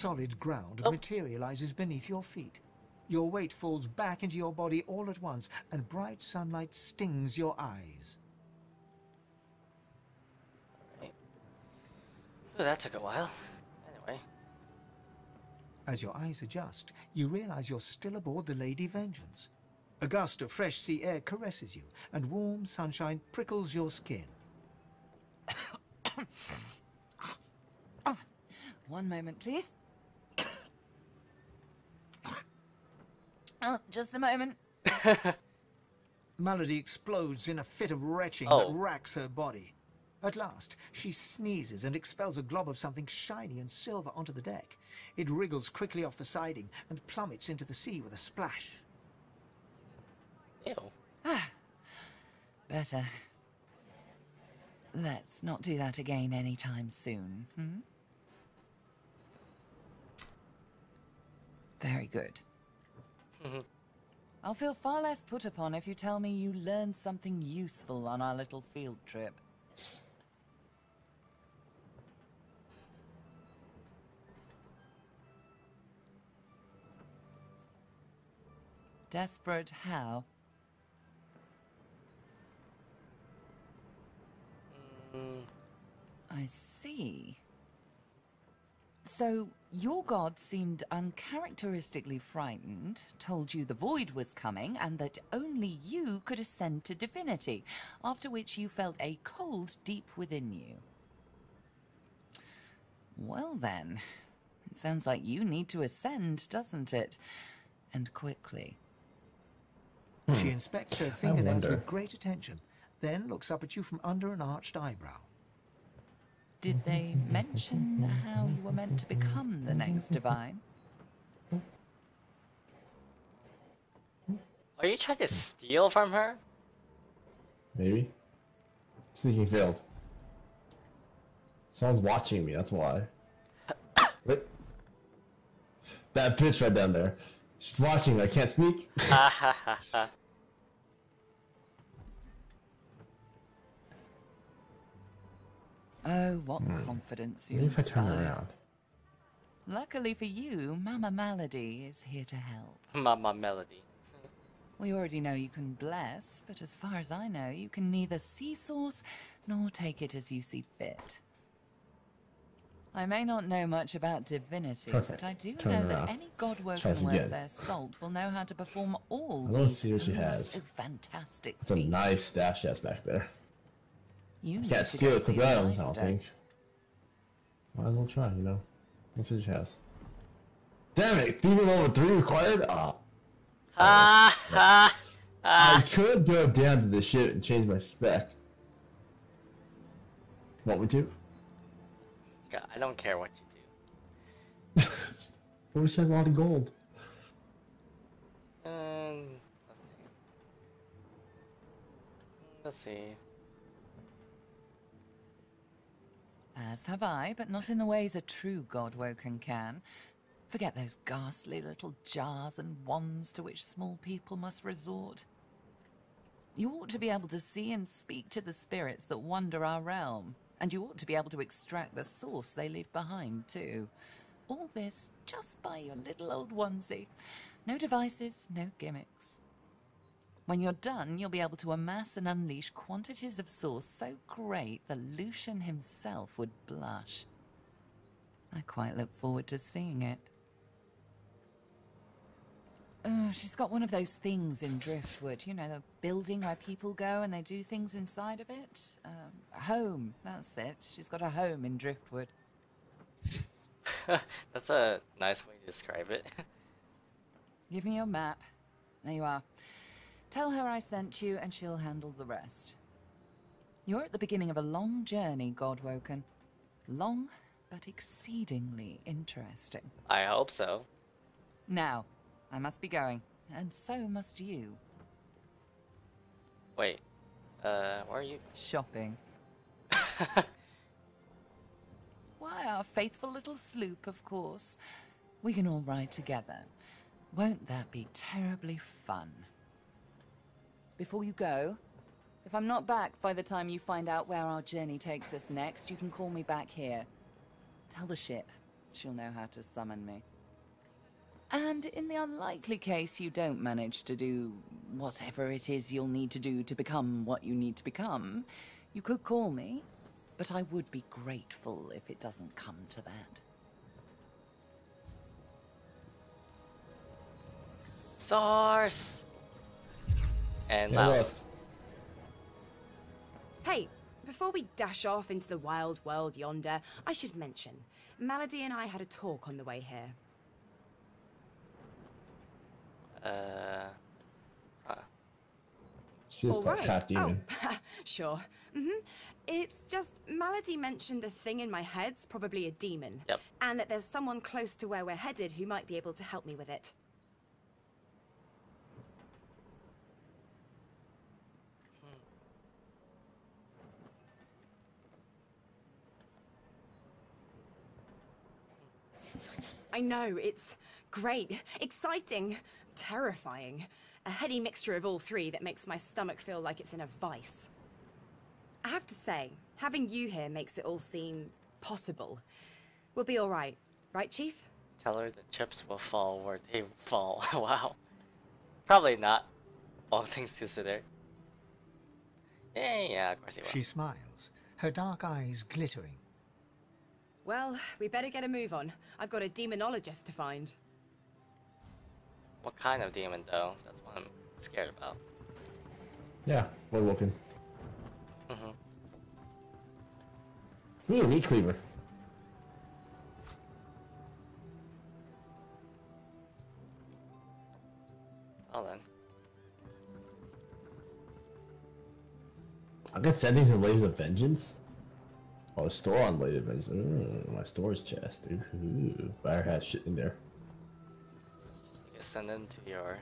solid ground materializes beneath your feet. Your weight falls back into your body all at once, and bright sunlight stings your eyes. Right. Oh, that took a while. Anyway. As your eyes adjust, you realize you're still aboard the Lady Vengeance. A gust of fresh sea air caresses you, and warm sunshine prickles your skin. Oh, one moment, please. Oh, just a moment. Melody explodes in a fit of retching that racks her body. At last, she sneezes and expels a glob of something shiny and silver onto the deck. It wriggles quickly off the siding and plummets into the sea with a splash. Ew. Better. Let's not do that again anytime soon, hmm? Very good. I'll feel far less put upon if you tell me you learned something useful on our little field trip. Desperate how? I see. So, your god seemed uncharacteristically frightened, told you the void was coming, and that only you could ascend to divinity, after which you felt a cold deep within you. Well then, it sounds like you need to ascend, doesn't it? And quickly. She inspects her fingernails with great attention, then looks up at you from under an arched eyebrow. Did they mention how you were meant to become the next divine? Are you trying to steal from her? Maybe. Sneaking failed. Someone's watching me, that's why. Wait. That bitch right down there. She's watching me, I can't sneak. Oh, what confidence you Maybe if I turn inspire. around. Luckily for you, Mama Melody is here to help. Mama Melody. We already know you can bless, but as far as I know, you can neither see source nor take it as you see fit. I may not know much about divinity, but I do know that any god-woken worth their salt will know how to perform all these so fantastic It's a nice stash she has back there. You can't steal it with items, I don't think. Might as well try, you know. Let's see what she has. Damn it! Thieving level 3 required? I could go down to the ship and change my spec. Want me to? God, I don't care what you do. What if she has a lot of gold? Let's see. Let's see. As have I, but not in the ways a true god-woken can. Forget those ghastly little jars and wands to which small people must resort. You ought to be able to see and speak to the spirits that wander our realm, and you ought to be able to extract the source they leave behind, too. All this just by your little old onesie. No devices, no gimmicks. When you're done, you'll be able to amass and unleash quantities of source so great that Lucian himself would blush. I quite look forward to seeing it. She's got one of those things in Driftwood, you know, the building where people go and they do things inside of it. Home, that's it. She's got a home in Driftwood. That's a nice way to describe it. Give me your map. There you are. Tell her I sent you and she'll handle the rest. You're at the beginning of a long journey, Godwoken. Long, but exceedingly interesting. I hope so. Now, I must be going, and so must you. Wait, where are you? Shopping. Why, our faithful little sloop, of course. We can all ride together. Won't that be terribly fun? Before you go, if I'm not back by the time you find out where our journey takes us next, you can call me back here. Tell the ship. she'll know how to summon me. And in the unlikely case you don't manage to do whatever it is you'll need to do to become what you need to become, you could call me, but I would be grateful if it doesn't come to that. Source! And Laos. Hey, before we dash off into the wild world yonder, I should mention, Malady and I had a talk on the way here. She's part half demon. Oh, sure. It's just, Malady mentioned a thing in my head's probably a demon. Yep. And that there's someone close to where we're headed who might be able to help me with it. I know, it's great, exciting, terrifying. A heady mixture of all three that makes my stomach feel like it's in a vice. I have to say, having you here makes it all seem possible. We'll be all right, Chief? Tell her the chips will fall where they fall. Wow. Probably not. All things considered. Yeah, of course they will. She smiles, her dark eyes glittering. Well, we better get a move on. I've got a demonologist to find. What kind of demon, though? That's what I'm scared about. Yeah, we're looking. Ooh, meat cleaver. Well then. I got settings and Blades of Vengeance. Oh, store on Blade of Vengeance. Ooh, my storage chest. Ooh, fire has shit in there. You can send them to your...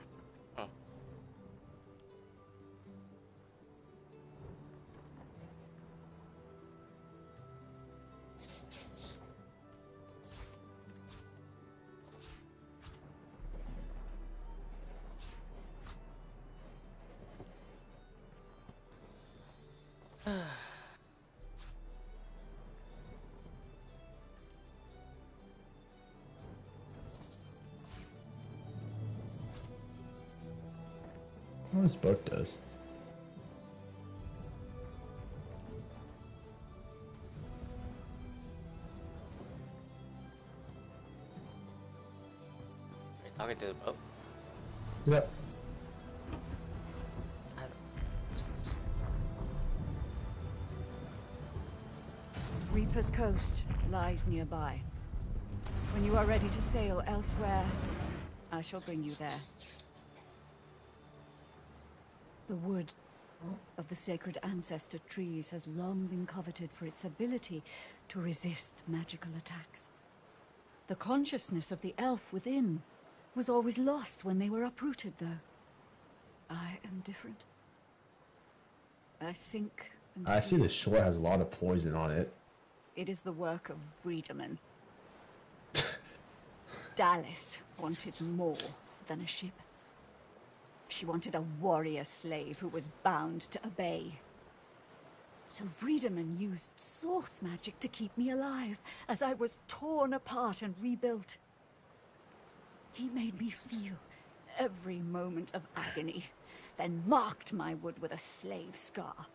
What this book does. Are you talking to the boat? Yep. Reaper's Coast lies nearby. When you are ready to sail elsewhere, I shall bring you there. The wood of the sacred ancestor trees has long been coveted for its ability to resist magical attacks. The consciousness of the elf within was always lost when they were uprooted, though. I am different. I think... I see the shore has a lot of poison on it. It is the work of Wiedemann. Dallas wanted more than a ship. She wanted a warrior slave who was bound to obey. So Wiedemann used source magic to keep me alive as I was torn apart and rebuilt. He made me feel every moment of agony, then marked my wood with a slave scar.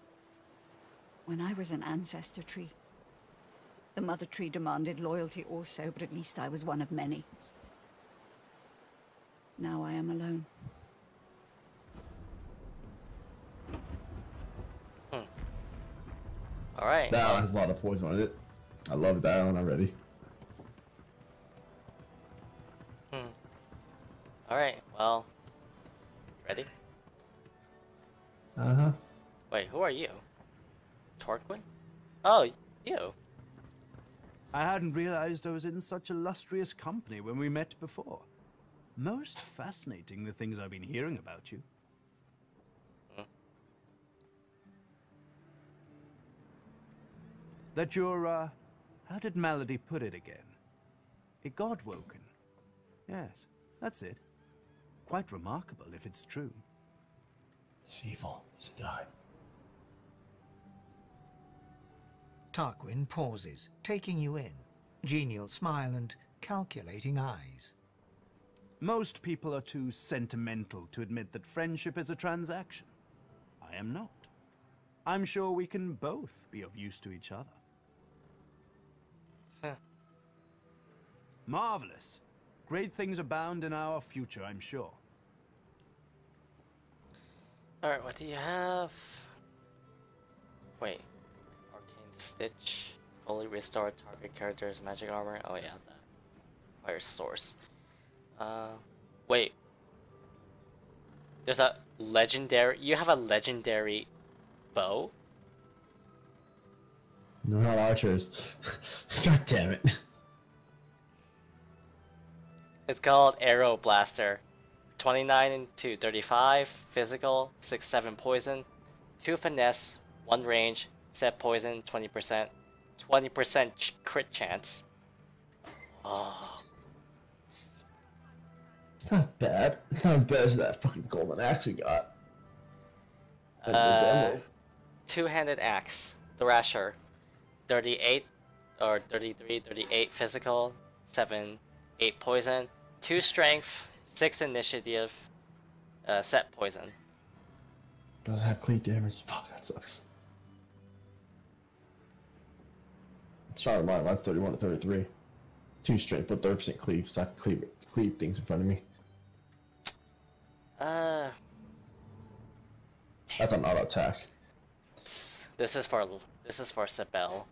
When I was an ancestor tree, the mother tree demanded loyalty also, but at least I was one of many. Now I am alone. Alright. That one has a lot of poison on it. I love that one already. Alright, well... Ready? Uh-huh. Wait, who are you? Torquin? Oh, you. I hadn't realized I was in such illustrious company when we met before. Most fascinating, the things I've been hearing about you. That you're, how did Malady put it again? A god-woken. Yes, that's it. Quite remarkable if it's true. He's evil. He's a guy. Tarquin pauses, taking you in. Genial smile and calculating eyes. Most people are too sentimental to admit that friendship is a transaction. I am not. I'm sure we can both be of use to each other. Marvelous. Great things abound in our future, I'm sure. Alright, what do you have? Wait. Arcane Stitch. Fully restored target character's magic armor. Oh yeah, that. Fire source. Wait. There's a legendary... You have a legendary bow? No, not archers. God damn it. It's called Arrow Blaster. 29 to 35 physical, 6-7 poison, 2 finesse, 1 range, set poison 20%, 20% crit chance. Oh. It's not bad. It's not as bad as that fucking golden axe we got. At the demo. Two-handed axe, Thrasher, 38 or 33, 38 physical, 7, 8 poison, 2 strength, 6 initiative, set poison. Doesn't have cleat damage. Fuck, that sucks. Let's try mine. Mine's 31 to 33. 2 strength, but 30% cleave, so I can cleave things in front of me. That's an auto attack. This is for Sibel.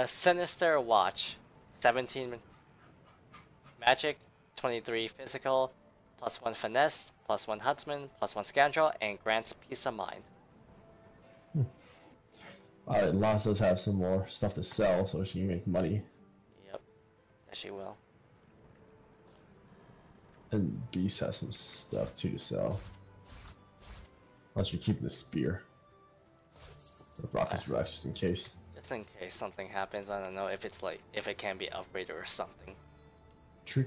Sinister Watch, 17 magic, 23 physical, +1 finesse, +1 huntsman, +1 scoundrel, and grants peace of mind. Alright, Lost does have some more stuff to sell, so she can make money. Yep, yes she will. And Beast has some stuff too to sell. Unless you're keeping the spear. Or Rocket's Rex, just in case. Just in case something happens, I don't know if it's like, if it can be upgraded or something. True.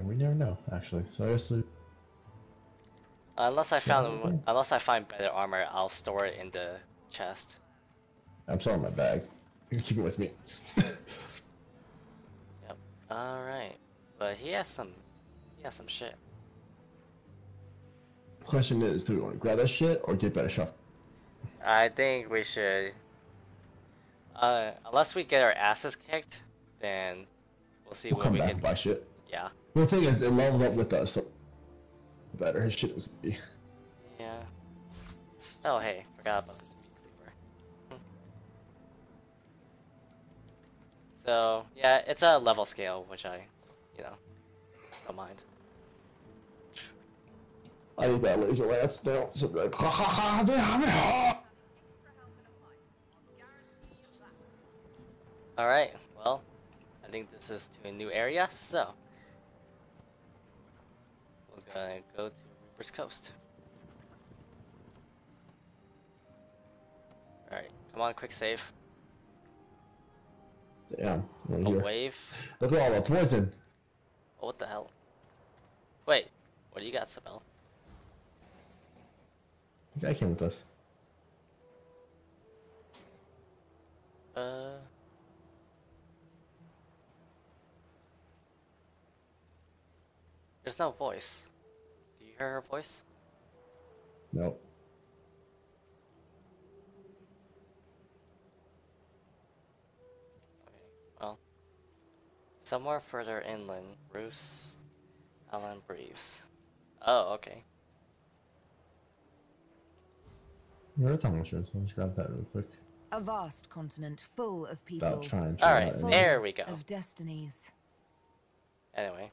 We never know, actually. So I guess... Unless I find better armor, I'll store it in the chest. I'm selling my bag. You can keep it with me. Yep. Alright. But he has some shit. Question is, do we want to grab that shit or get better stuff? I think we should, unless we get our asses kicked, then we'll see what come we back can and buy shit. Yeah. Well, the thing is, it levels up with us, so better his shit was gonna be. Yeah. Oh hey, forgot about this meat cleaver. So yeah, it's a level scale, which I, don't mind. I need that laser lance now. So like, ha ha ha, damn it. Alright, well, I think this is to a new area, so we're gonna go to Reaper's Coast. Alright, come on, quick save. Damn. A wave. Look at all the poison. Oh, what the hell? Wait, what do you got, Sibel? The guy came with us. There's no voice. Do you hear her voice? Nope. Okay, well. Somewhere further inland, Bruce Allen breathes. Oh, okay. Where are the mushrooms? Let's grab that real quick. A vast continent full of people. Alright, there we go. Of destinies. Anyway.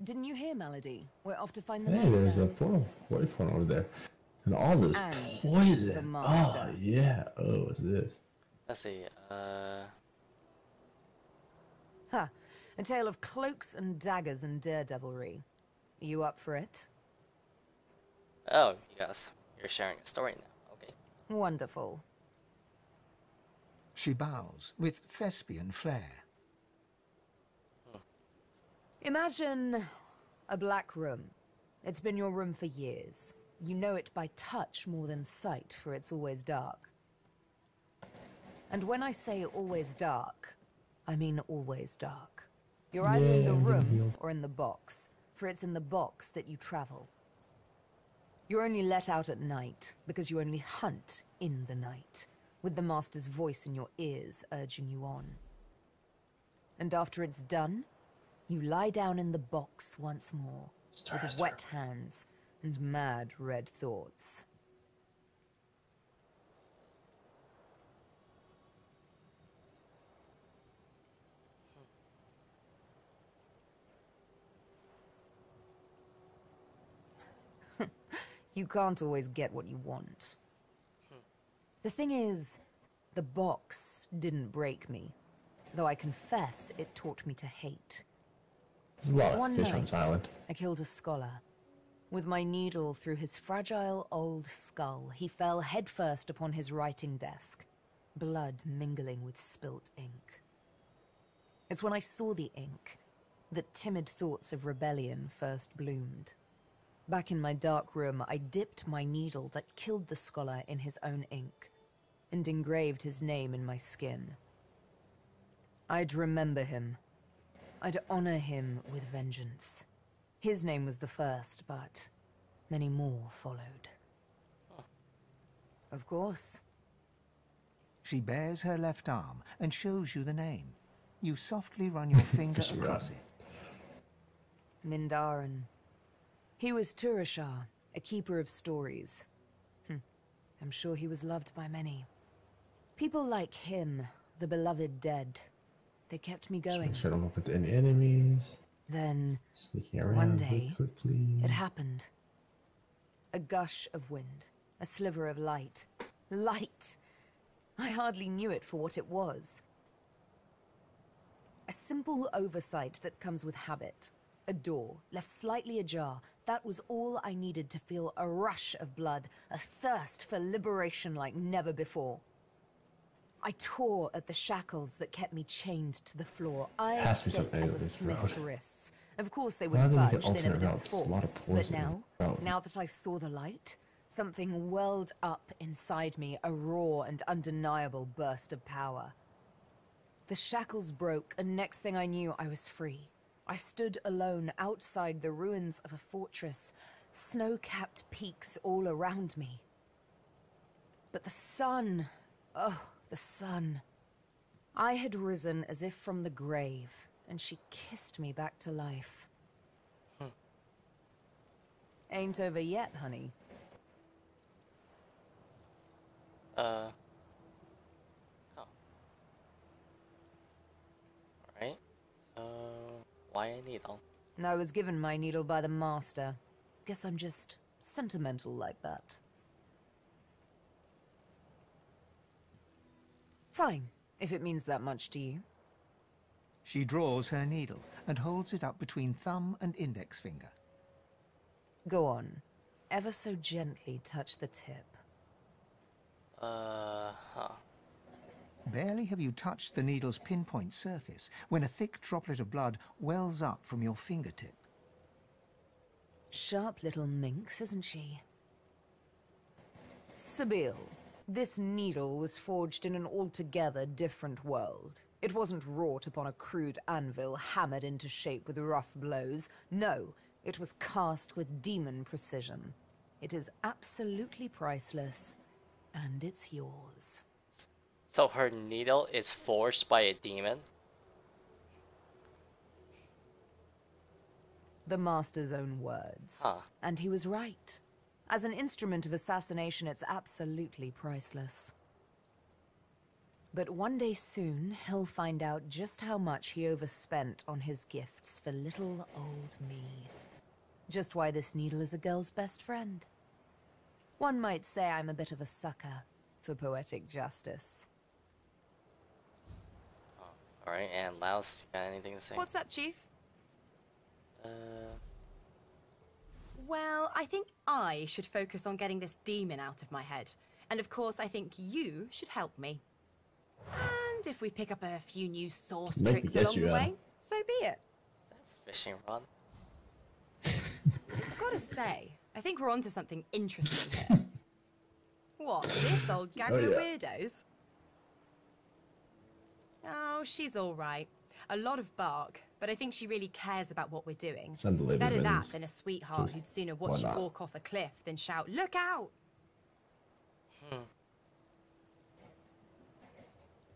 Didn't you hear, Melody? We're off to find the Hey, master. there's a portal waypoint over there. And all this And poison. the master. Oh, yeah. Oh, what's this? Let's see, Huh. A tale of cloaks and daggers and daredevilry. You up for it? Oh, yes. You're sharing a story now. Okay. Wonderful. She bows with thespian flair. Imagine a black room. It's been your room for years. You know it by touch more than sight, for it's always dark. And when I say always dark, I mean always dark. You're either in the I'm getting room healed. or in the box, for it's in the box that you travel. You're only let out at night, because you only hunt in the night, with the Master's voice in your ears urging you on. And after it's done, you lie down in the box once more, with wet hands and mad red thoughts. You can't always get what you want. The thing is, the box didn't break me, though I confess it taught me to hate. There's a lot of One fish on night, this island. I killed a scholar. With my needle through his fragile old skull, he fell headfirst upon his writing desk, blood mingling with spilt ink. It's when I saw the ink that timid thoughts of rebellion first bloomed. Back in my dark room, I dipped my needle that killed the scholar in his own ink, and engraved his name in my skin. I'd remember him. I'd honor him with vengeance. His name was the first, but many more followed. Of course. She bares her left arm and shows you the name. You softly run your finger across it. Mindarin. He was Turashar, a keeper of stories. I'm sure he was loved by many. People like him, the beloved dead, they kept me going. Make sure I don't look at any enemies. Then, Sneaking around one really day, quickly. it happened. A gush of wind, a sliver of light. Light! I hardly knew it for what it was. A simple oversight that comes with habit. A door, left slightly ajar. That was all I needed to feel a rush of blood, a thirst for liberation like never before. I tore at the shackles that kept me chained to the floor. I Has to be bit something as a with this smith's route. wrists. Of course they Why wouldn't did we budge, get they never alternate did routes? before. A lot of But poison in now, the route. now that I saw the light, something welled up inside me, a raw and undeniable burst of power. The shackles broke, and next thing I knew, I was free. I stood alone outside the ruins of a fortress, snow-capped peaks all around me. But the sun, oh, the sun. I had risen as if from the grave, and she kissed me back to life. Ain't over yet, honey. Oh. Alright. So, why a needle? I was given my needle by the master. Guess I'm just sentimental like that. Fine, if it means that much to you. She draws her needle and holds it up between thumb and index finger. Go on. Ever so gently touch the tip. Barely have you touched the needle's pinpoint surface when a thick droplet of blood wells up from your fingertip. Sharp little minx, isn't she? Sabine, this needle was forged in an altogether different world. It wasn't wrought upon a crude anvil, hammered into shape with rough blows. No, it was cast with demon precision. It is absolutely priceless, and it's yours. So her needle is forged by a demon? The master's own words. Huh. And he was right. As an instrument of assassination, it's absolutely priceless. But one day soon, he'll find out just how much he overspent on his gifts for little old me. Just why this needle is a girl's best friend. One might say I'm a bit of a sucker for poetic justice. Alright, and Laos, you got anything to say? What's up, Chief? Uh, Well, I think I should focus on getting this demon out of my head. And of course, I think you should help me. And if we pick up a few new source Make me tricks get along you, the Anna. way, so be it. fishing rod? I've got to say, I think we're onto something interesting here. What, this old gang of weirdos? Oh, she's all right. A lot of bark, but I think she really cares about what we're doing. Send the lady Better that villains, than a sweetheart 'cause who'd sooner why watch you not? walk off a cliff than shout, "Look out!"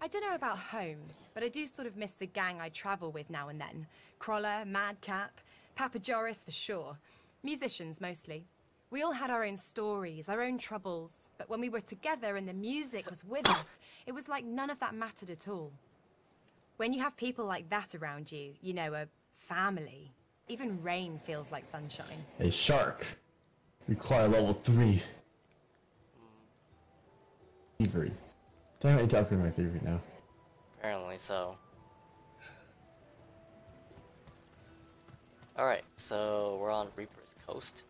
I don't know about home, but I do sort of miss the gang I travel with now and then. Crawler, Madcap, Papa Joris for sure. Musicians mostly. We all had our own stories, our own troubles, but when we were together and the music was with us, it was like none of that mattered at all. When you have people like that around you, you know, a family, even rain feels like sunshine. A shark. Require level 3. Thievery. Damn, I need to upgrade my thievery now. Apparently so. Alright, so we're on Reaper's Coast.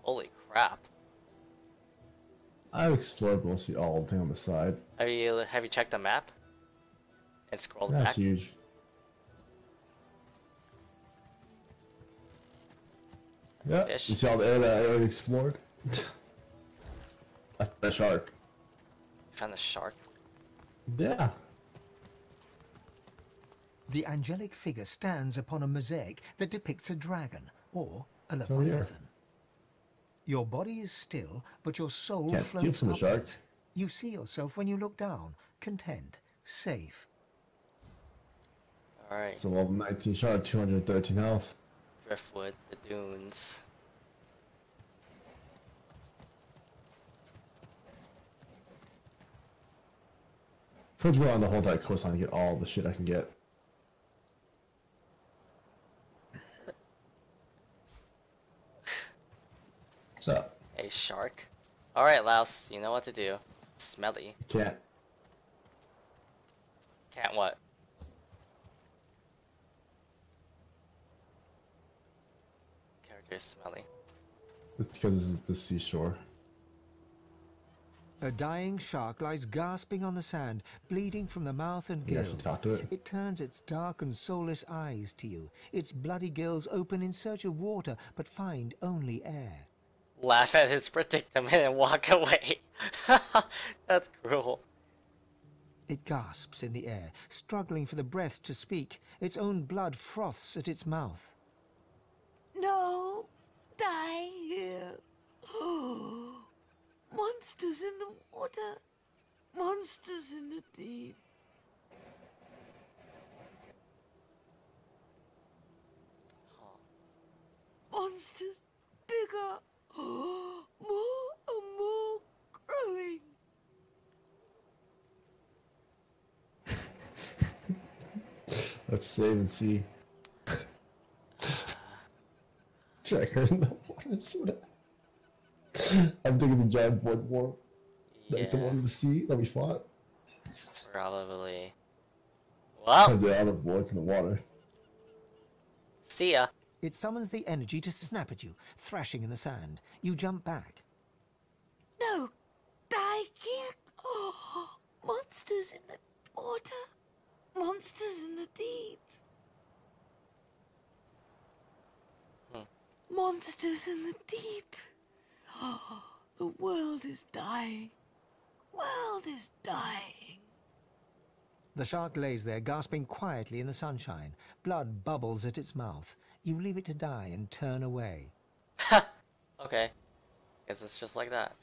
Holy crap. I've explored mostly all the thing on the side. Have you checked the map? And scrolled That's back? huge. Yeah, Fish. you see all the area that I already explored? A shark. Found the shark. Yeah. The angelic figure stands upon a mosaic that depicts a dragon or a over here. leviathan. Your body is still, but your soul Can't steal floats from the shark. upwards. You see yourself when you look down, content, safe. Alright, It's a level 19 shark, 213 health. Driftwood, the dunes. Pretty well on the whole entire coastline to get all the shit I can get. What's up? A shark. Alright, Louse, you know what to do. Smelly. Can't. Can't what? Character is smelly. It's because this is the seashore. A dying shark lies gasping on the sand, bleeding from the mouth and You gills. actually talk to it? It turns its dark and soulless eyes to you. Its bloody gills open in search of water, but find only air. Laugh at its predicament and walk away. That's cruel. It gasps in the air, struggling for the breath to speak. Its own blood froths at its mouth. No, die here. Monsters in the water. Monsters in the deep. Monsters bigger. More and more growing. Let's save and see. Tracker in the water, sort of. I'm thinking the giant blood war. Like the one in the sea that we fought. Probably. Well, Because they're out of blood in the water. see ya. It summons the energy to snap at you, thrashing in the sand. You jump back. No, die here. Oh, monsters in the water. Monsters in the deep. Monsters in the deep. Oh, the world is dying. World is dying. The shark lays there, gasping quietly in the sunshine. Blood bubbles at its mouth. You leave it to die and turn away. Okay. Guess it's just like that.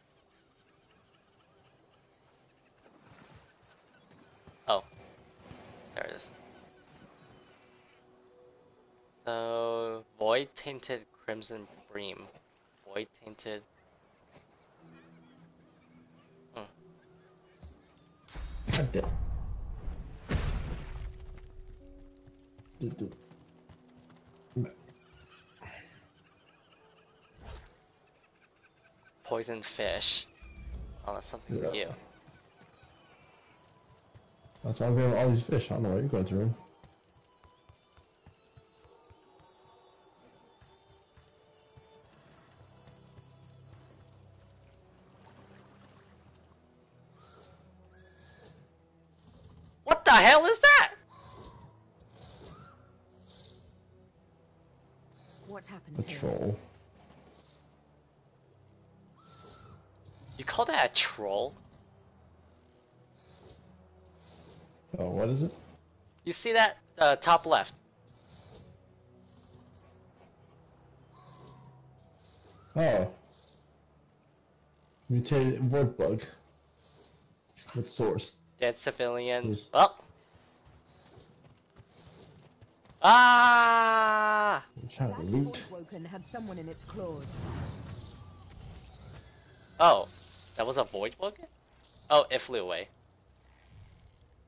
Oh. There it is. So, Void Tainted Crimson Bream. Void Tainted... God damn. Poison Fish. Oh, that's something for you. That's why I'm getting all these fish. I don't know what you're going through. What the hell is that? What happened A here? troll. You call that a troll? Oh, what is it? You see that? top left. Oh. Mutated void bug. With source. Dead civilian. Yes. Oh. Ah! I'm trying to That loot. Woken had someone in its claws. Oh, that was a void bug? Oh, it flew away.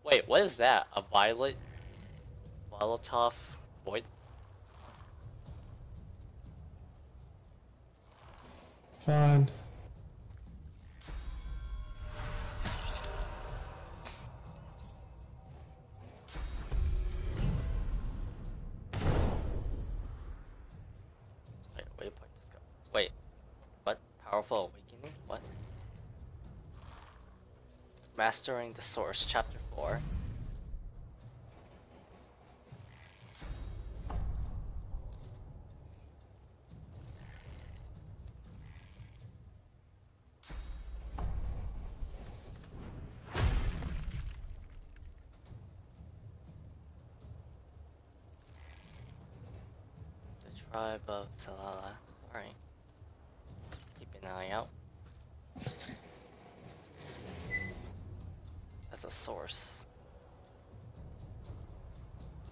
Wait, what is that? A Molotov void? Fine. Wait, wait, what? Powerful awakening? What? Mastering the Source, Chapter 4. The Tribe of Salala. Alright. Keep an eye out. That's a source.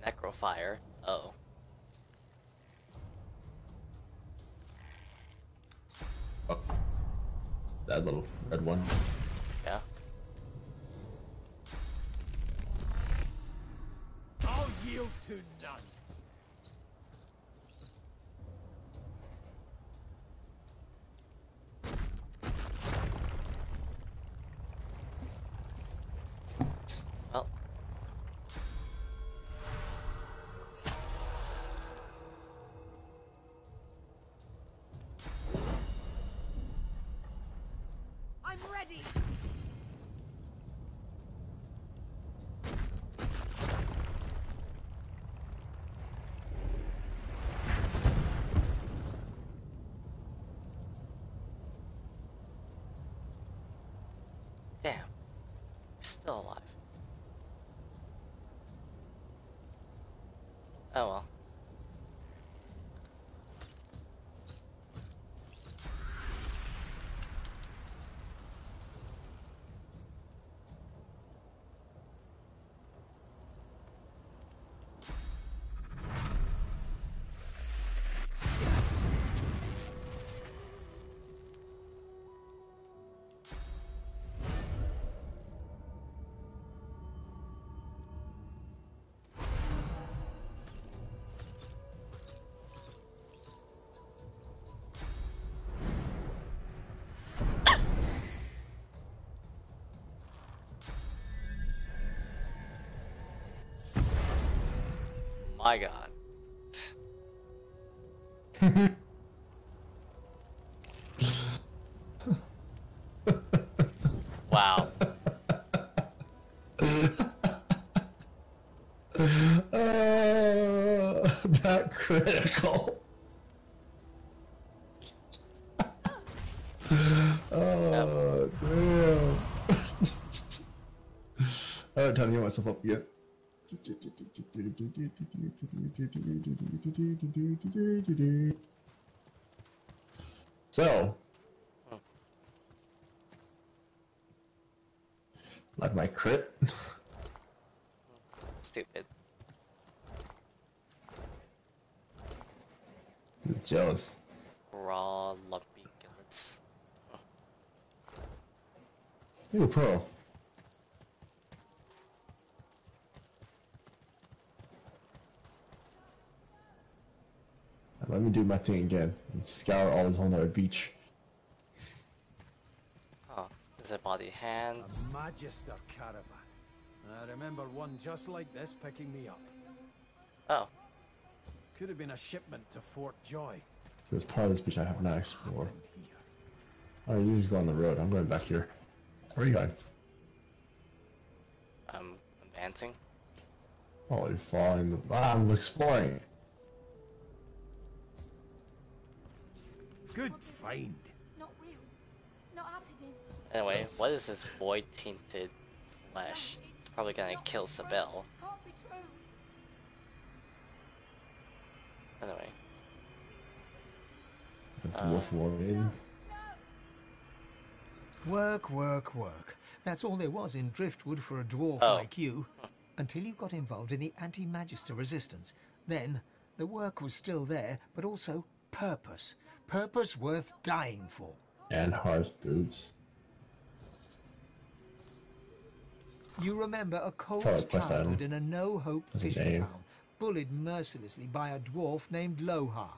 Necrofire. Oh. Oh. That little red one. Yeah. I'll yield to none. Well. I'm ready. Damn. You're still alive. Oh well. My god. Wow. That critical. Oh, damn. Alright, time to get myself up again. So, like my crit. Stupid. Who's jealous? Raw, lumpy gillets. Ooh, pearl. Let me do my thing again and scour all this whole nother beach. Oh, there's a body hand. A Magister caravan. I remember one just like this picking me up. Oh. Could have been a shipment to Fort Joy. There's part of this beach I have not explored. Happened here. Oh, you just go on the road. I'm going back here. Where are you going? I'm advancing. Oh, you're following the... I'm exploring. Good find. Not real. Not happening. Anyway, what is this void tainted flesh? It's probably gonna kill Sabelle. Can't be true. Anyway. The dwarf warrior. Work, work, work. That's all there was in Driftwood for a dwarf like you. Until you got involved in the anti-magister resistance. Then, the work was still there, but also purpose. Purpose worth dying for. And hearth boots. You remember a cold childhood in a no-hope fishing town, bullied mercilessly by a dwarf named Lohar.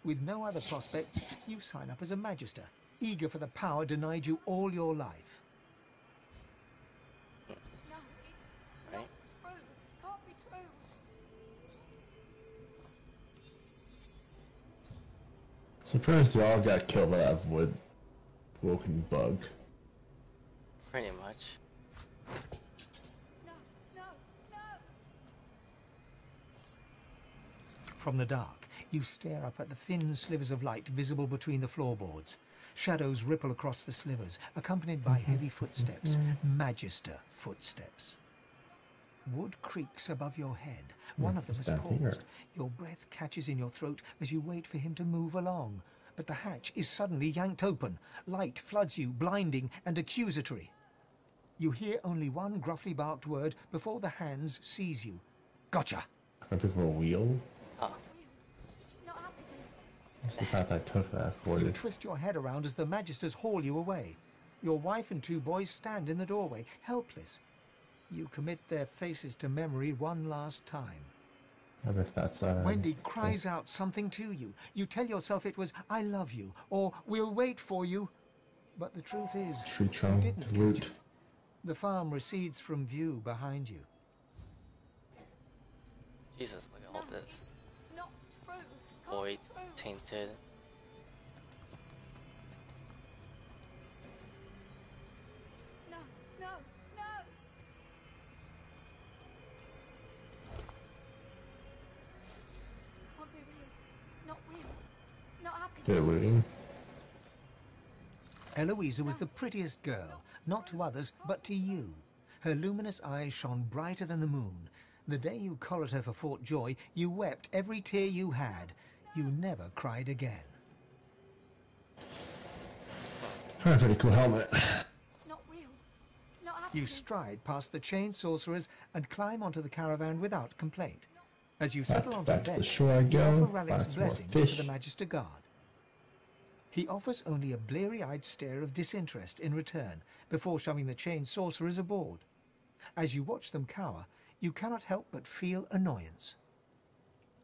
With no other prospects, you sign up as a magister, eager for the power denied you all your life. Right. Can't be true. Surprised they all got killed by that woken bug. Pretty much. From the dark, you stare up at the thin slivers of light visible between the floorboards. Shadows ripple across the slivers, accompanied by heavy footsteps, magister footsteps. Wood creaks above your head. One of them has paused. Your breath catches in your throat as you wait for him to move along. But the hatch is suddenly yanked open. Light floods you, blinding and accusatory. You hear only one gruffly barked word before the hands seize you. Gotcha! I took for a wheel. Huh. What's the path I took that for You it? twist your head around as the magisters haul you away. Your wife and 2 boys stand in the doorway, helpless. You commit their faces to memory one last time. I bet that's Wendy cries out something to you. You tell yourself it was, "I love you," or "We'll wait for you." But the truth is, tree you trunk didn't to catch loot. it. The farm recedes from view behind you. Jesus, look at all this. Not true. Void, tainted. No, no, no. Can't be real. Not real. Not happening. They're looting. Eloisa was the prettiest girl, not to others, but to you. Her luminous eyes shone brighter than the moon. The day you collared her for Fort Joy, you wept every tear you had. You never cried again. Pretty cool helmet. Not real. Not happening. You stride past the chained sorcerers and climb onto the caravan without complaint. As you settle onto back the to the deck, shore I you go, offer find Ralik's some more blessings fish. to the Magister Guard. He offers only a bleary-eyed stare of disinterest in return before shoving the chained sorcerers aboard. As you watch them cower, you cannot help but feel annoyance.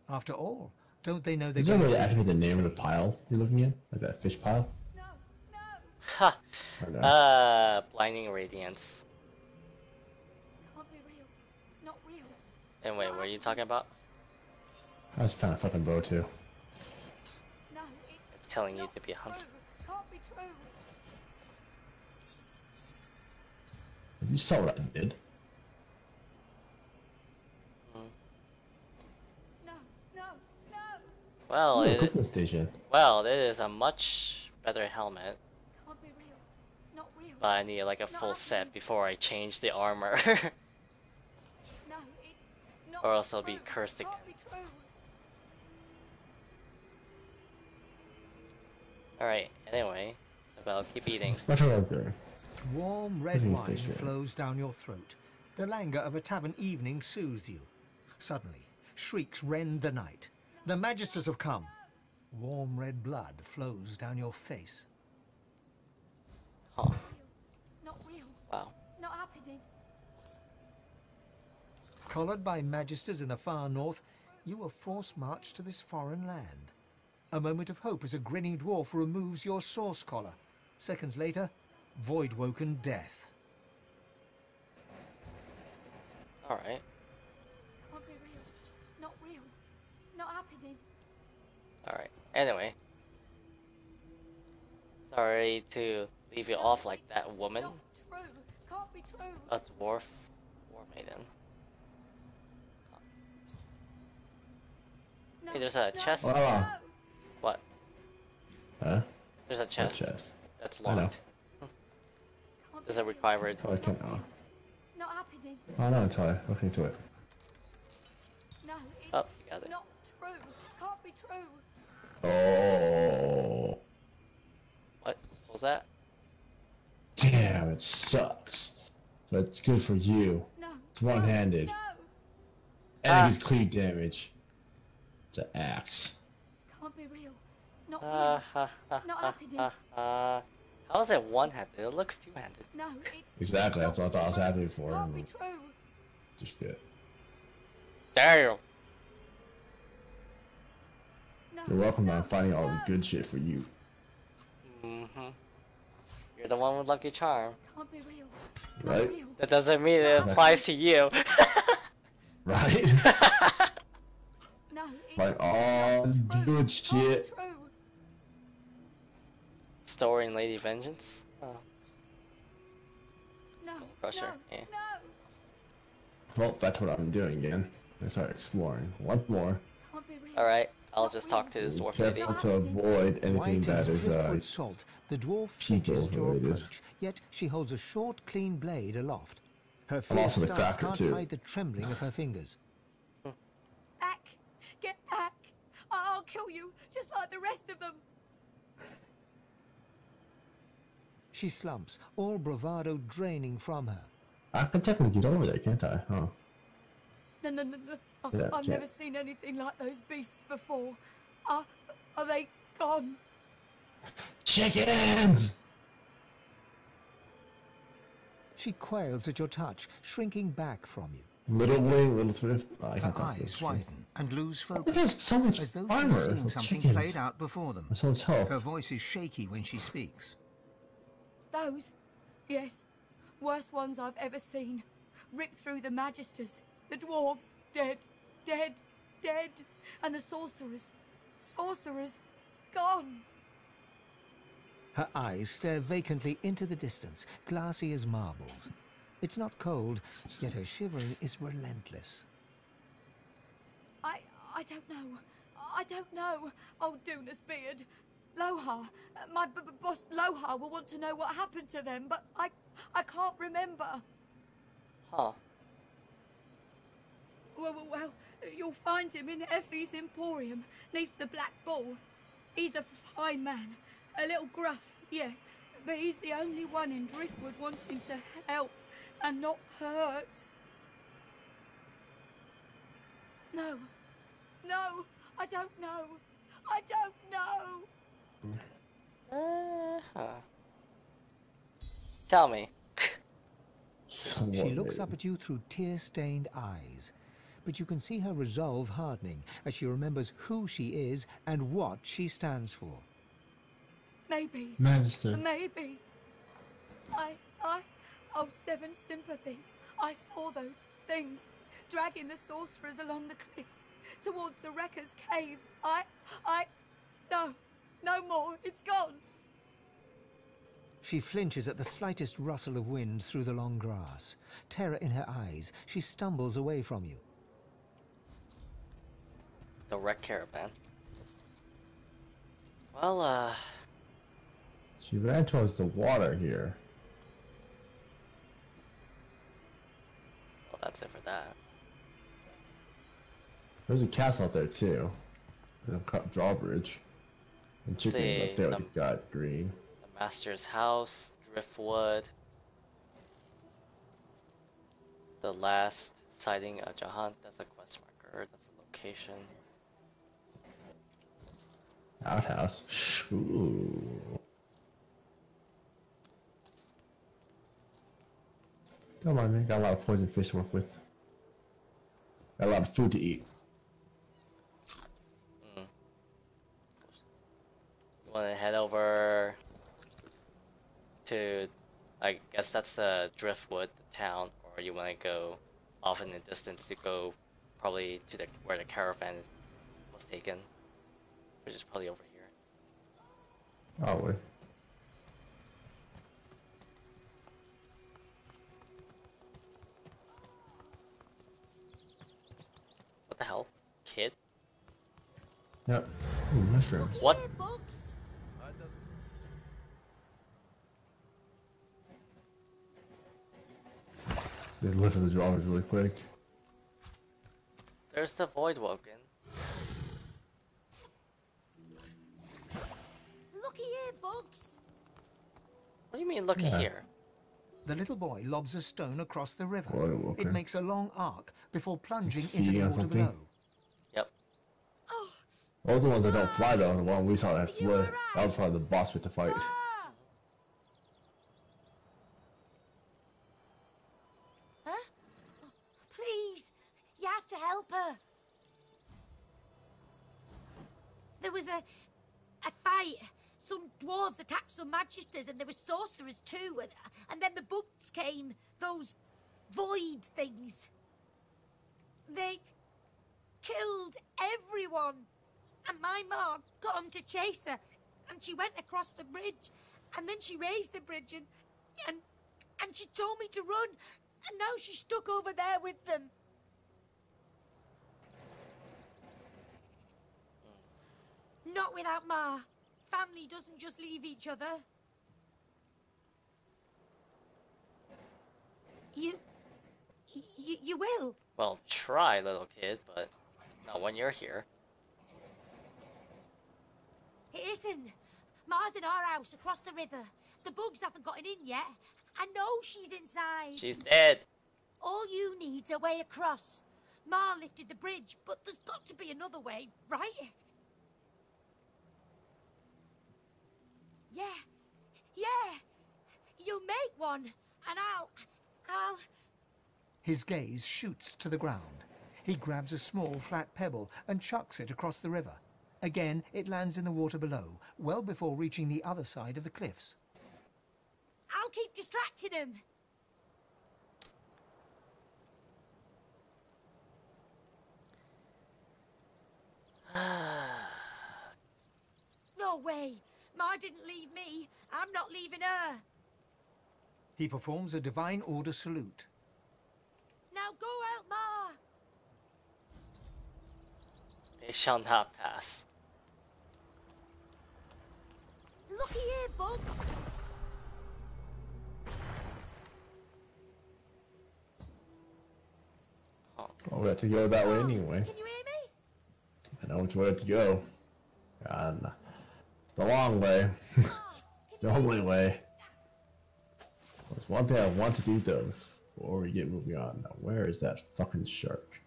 After all, don't they know they're Is there a going way to to activate the name of the saved? pile you're looking at? Like that fish pile? No, no. Ha! Or no? Blinding radiance. Can't be real. Not real. And wait, what are you talking about? I just found a fucking bow too. No, It's telling you not to be a hunter. true. Can't be true. You saw what I did. No, no, no. Well, Ooh, cooking station. well, it is a much better helmet, Can't be real. Not real. but I need like a full set before I change the armor, No, it's not or else I'll be true. cursed again. Can't be true. Alright, anyway, so I'll keep eating. That's what I was doing. Warm red Cooking wine station. flows down your throat. The languor of a tavern evening soothes you. Suddenly, shrieks rend the night. The magisters have come. Warm red blood flows down your face. Huh, Not real. wow. Not happening. Collared by magisters in the far north, you were forced marched to this foreign land. A moment of hope as a grinning dwarf removes your source collar. Seconds later, void-woken death. Alright. Can't be real. Not real. Not happening. Alright, anyway. Sorry to leave you off like that, woman. Not true. Can't be true. A dwarf war maiden. No, Hey, there's a no, chest. Wow. no. What? Huh? There's a What chest. chest? That's I know. locked. Can't Does be it real. require it? Oh, I can't. Oh, Not happening. oh no, until I look into it. No, it's Oh, you got it. not true. Can't be be true. Oh. What was that? Damn, it sucks. But it's good for you. No. It's one-handed. No. And it gives cleave damage. It's an axe. Can't be real. Not real. Not happening. How is it one-handed? It looks two-handed. No, it's... Exactly, that's what I thought I was happy for. Can't be true. Just good. Damn. No, You're welcome. no, I'm finding all no. the good shit for you. You're the one with lucky charm. Can't be real. Right? Not real. That doesn't mean it applies to you. Right? No, it's Like all the true. good Can't shit. be true. Story in Lady Vengeance. Oh, No, Crusher. no, Yeah. no. Well, that's what I'm doing again. I start exploring. Once more. Can't be real. Alright, I'll Not just real. talk to this Be dwarf lady. careful to avoid anything White that as is driftwood salt, the dwarf people flinches at your related. approach, yet she holds a short, clean blade aloft. Her I'm fierce also the stance cracker, can't too. hide the trembling of her fingers. Back. Get back. I'll kill you, just like the rest of them. She slumps, all bravado draining from her. I can technically get over there, can't I? Huh? No. Yeah, I've can't. never seen anything like those beasts before. Are they gone? Chickens! She quails at your touch, shrinking back from you. Little wing, little thrift. Oh, I Her can't talk eyes this. widen and lose Look focus, at so much as though armor. she's seeing of something chickens. played out before them. So much health. Her voice is shaky when she speaks. Those? Yes. Worst ones I've ever seen. Ripped through the magisters. The dwarves. Dead. And the sorcerers. Gone. Her eyes stare vacantly into the distance, glassy as marbles. It's not cold, yet her shivering is relentless. I don't know. Oh, Duna's beard. Lohar. My boss Lohar will want to know what happened to them, but I can't remember. Huh. Well, you'll find him in Effie's Emporium, neath the Black Bull. He's a fine man. A little gruff, yeah. But he's the only one in Driftwood wanting to help and not hurt. No, I don't know. Tell me. She looks up at you through tear-stained eyes, but you can see her resolve hardening as she remembers who she is and what she stands for. Maybe. Magister. Maybe. Oh, Seven Sympathy. I saw those things, dragging the sorcerers along the cliffs, towards the Wrecker's caves. No more. It's gone. She flinches at the slightest rustle of wind through the long grass. Terror in her eyes, she stumbles away from you. The wreck caravan. Well, She ran towards the water here. well, that's it for that. There's a castle out there too. And a drawbridge. And chickens See, up there with the god green. The Master's House, Driftwood. The last sighting of Jahant, that's a quest marker, that's a location. Outhouse. Ooh. Don't mind me, got a lot of poison fish to work with. Got a lot of food to eat. You want to head over to, I guess that's Driftwood, the town, or you want to go off in the distance to go probably to where the caravan was taken, which is probably over here. Probably. What the hell? Kid? Yep. Ooh, mushrooms. What? They lifted the drawbridge really quick. There's the Void Woken. bugs. What do you mean, looky here? The little boy lobs a stone across the river. Oh, okay. It makes a long arc before plunging It's into the feeding on water something. below. Yep. Those are the ones that don't fly though, the one we saw that flew. That was probably the boss with the fight. Huh? Please, you have to help her. There was a fight. Some dwarves attacked some magisters, and there were sorcerers too. And then the bugs came. Those void things. They killed everyone. And my ma got 'em to chase her. And she went across the bridge. And then she raised the bridge and she told me to run. And now she's stuck over there with them. Not without Ma. Family doesn't just leave each other. You will? Well, try, little kid, but not when you're here. It isn't. Ma's in our house across the river. The bugs haven't gotten in yet. I know she's inside. She's dead. All you need's a way across. Ma lifted the bridge, but there's got to be another way, right? Yeah. You'll make one, and I'll... His gaze shoots to the ground. He grabs a small flat pebble and chucks it across the river. Again, it lands in the water below, well before reaching the other side of the cliffs. I'll keep distracting him. No way. Ma didn't leave me. I'm not leaving her. He performs a divine order salute. Now go out, Ma. They shall not pass. Looky here, bugs. Oh, we have to go that way anyway. Can you hear me? I know which way to go. And it's the long way. The only way. There's one thing I want to do though before we get moving on. Now, where is that fucking shark?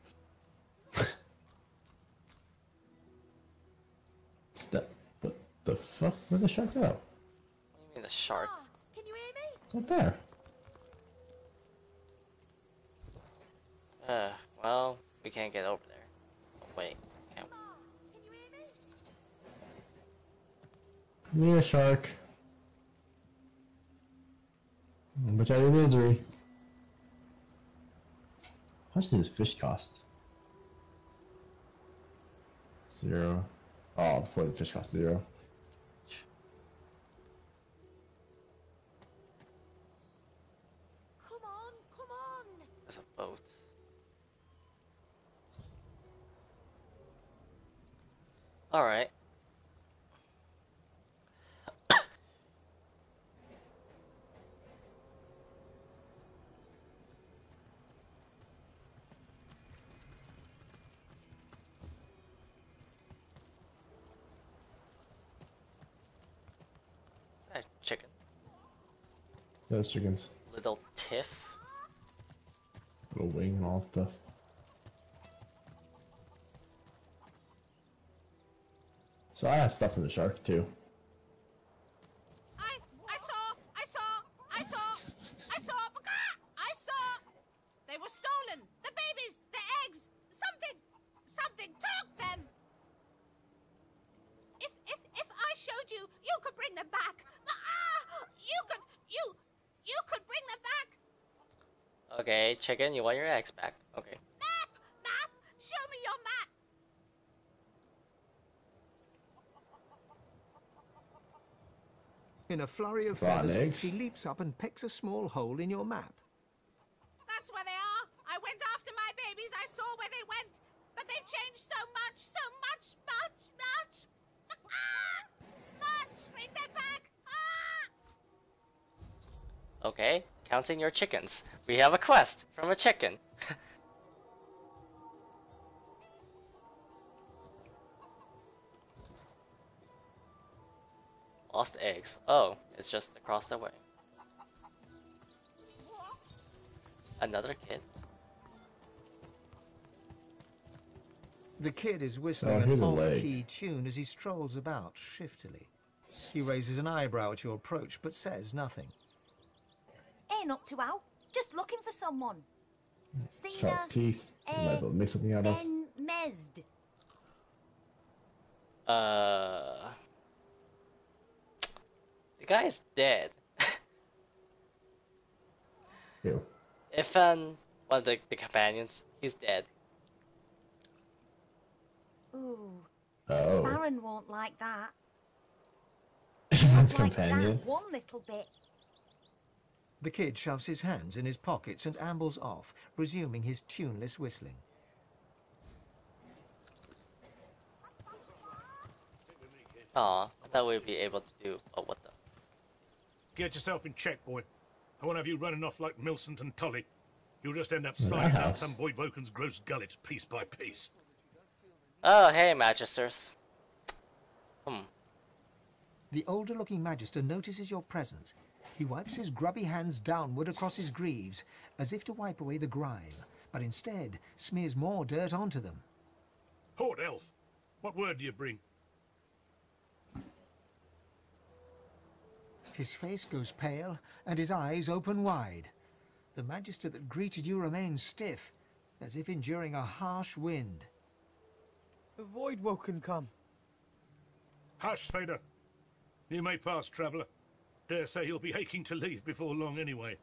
It's that. What the fuck? Where'd the shark go? What do you mean the shark? Can you hear me? It's not there. Well, we can't get over there. Oh, wait, can't we? Can you hear me? Come here, shark. How much out of your misery? How much does this fish cost? 0. Oh, the point of the fish costs 0. Come on. There's a boat. Alright. Chicken. Those chickens. Little tiff. Little wing and all that stuff. So I have stuff in the shark too. I saw! They were stolen! The babies! The eggs! Something took them! If I showed you, you could bring them back! You could bring them back! Okay, chicken, you want your eggs back. Okay. Map! Show me your map! In a flurry of Rotten feathers, eggs. she leaps up and pecks a small hole in your map. That's where they are! I went after my babies, I saw where they went! But they've changed so much! Much! Bring them back! Okay, counting your chickens. We have a quest from a chicken. Lost eggs. Oh, it's just across the way. Another kid. The kid is Oh, whistling here's an a leg. off-key tune as he strolls about shiftily. He raises an eyebrow at your approach, but says nothing. Ain't up to how. Just looking for someone. Sharp teeth. You might be able to make something out of. Ben Mesd. The guy's dead. Ew. If one of the companions, he's dead. Ooh. Oh. Baron won't like that. Man's Like companion. that one little bit. The kid shoves his hands in his pockets and ambles off, resuming his tuneless whistling. Aw, I thought we'd be able to do. Oh, what the? Get yourself in check, boy. I won't have you running off like Millicent and Tully. You'll just end up Well, sliding I down have. some Voidwoken's gross gullet piece by piece. Oh, hey, Magisters. The older-looking Magister notices your presence. He wipes his grubby hands downward across his greaves, as if to wipe away the grime, but instead smears more dirt onto them. Hort elf, what word do you bring? His face goes pale, and his eyes open wide. The Magister that greeted you remains stiff, as if enduring a harsh wind. The Voidwoken come. Hush, Fader. You may pass, traveller. Dare say he'll be aching to leave before long anyway.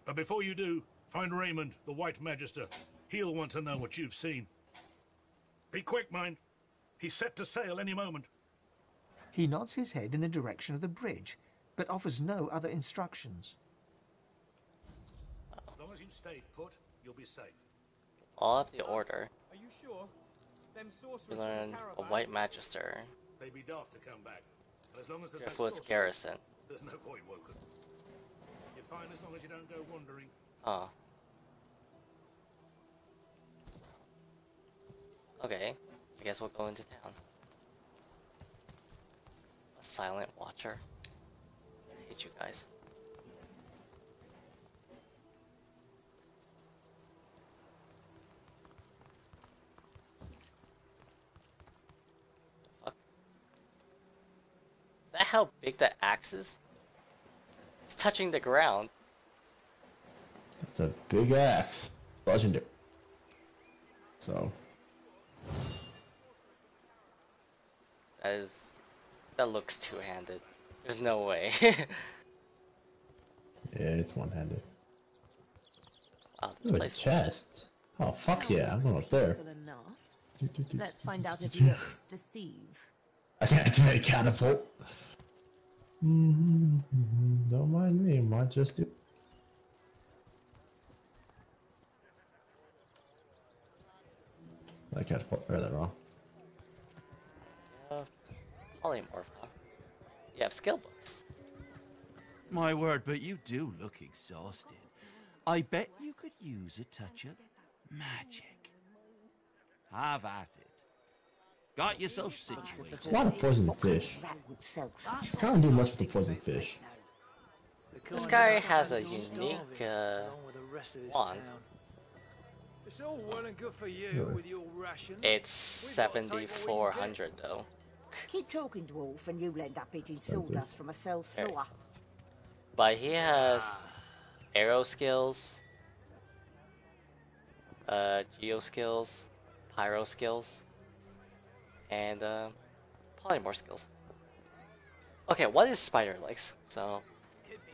But before you do, find Raymond, the White Magister. He'll want to know what you've seen. Be quick, mind. He's set to sail any moment. He nods his head in the direction of the bridge, but offers no other instructions. As long as you stay put, you'll be safe. All of the order. Are you sure? Them sorcerers We from the learn a caravan? White Magister. They'd be daft to come back. But as long as there's no Driftwood's sorcery, garrison. there's no Voidwoken. You're fine as long as you don't go wandering. Oh. Okay. I guess we'll go into town. A silent watcher. I hate you guys. Fuck. Is that how big that axe is? It's touching the ground. It's a big axe. Legendary. So. That looks two-handed. There's no way. Yeah, it's one-handed. Wow, Ooh, this it's a chest. Oh, fuck yeah, I'm going up there. Let's find out if looks deceive. I can't catapult. Don't mind me, might just do. I catapult, or that wrong. Polymorph, huh? You have skill books. My word, but you do look exhausted. I bet you could use a touch of magic. Have at it. Got yourself situated. A lot of poison fish. Can't do much with the poison fish. This guy has a unique wand. It's all well and good for you with your rations. It's 7,400 though. Keep talking, dwarf, and you'll end up eating sawdust from a cell floor. But he has arrow skills, geo skills, pyro skills, and polymorph skills. Okay, what is spider legs? So,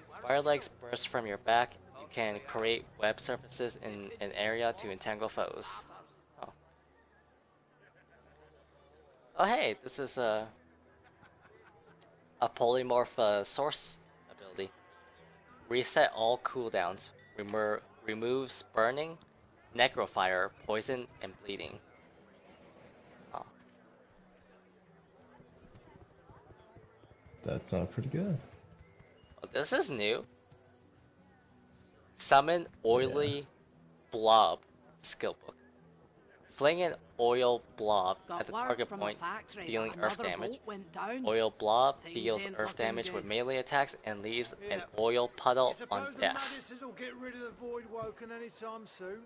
spider legs burst from your back. You can create web surfaces in an area to entangle foes. Oh, oh hey, this is a polymorph source ability. Reset all cooldowns. Removes burning, necrofire, poison, and bleeding. Oh. That's pretty good. Oh, this is new. Summon oily blob skill book. Fling an oil blob Got at the word target from point, the factory that dealing earth another damage. boat went down. Oil blob Things deals ain't earth looking damage with good. melee attacks and leaves an Yeah. oil puddle You on suppose the death. Maddises will get rid of the Void Woken anytime soon?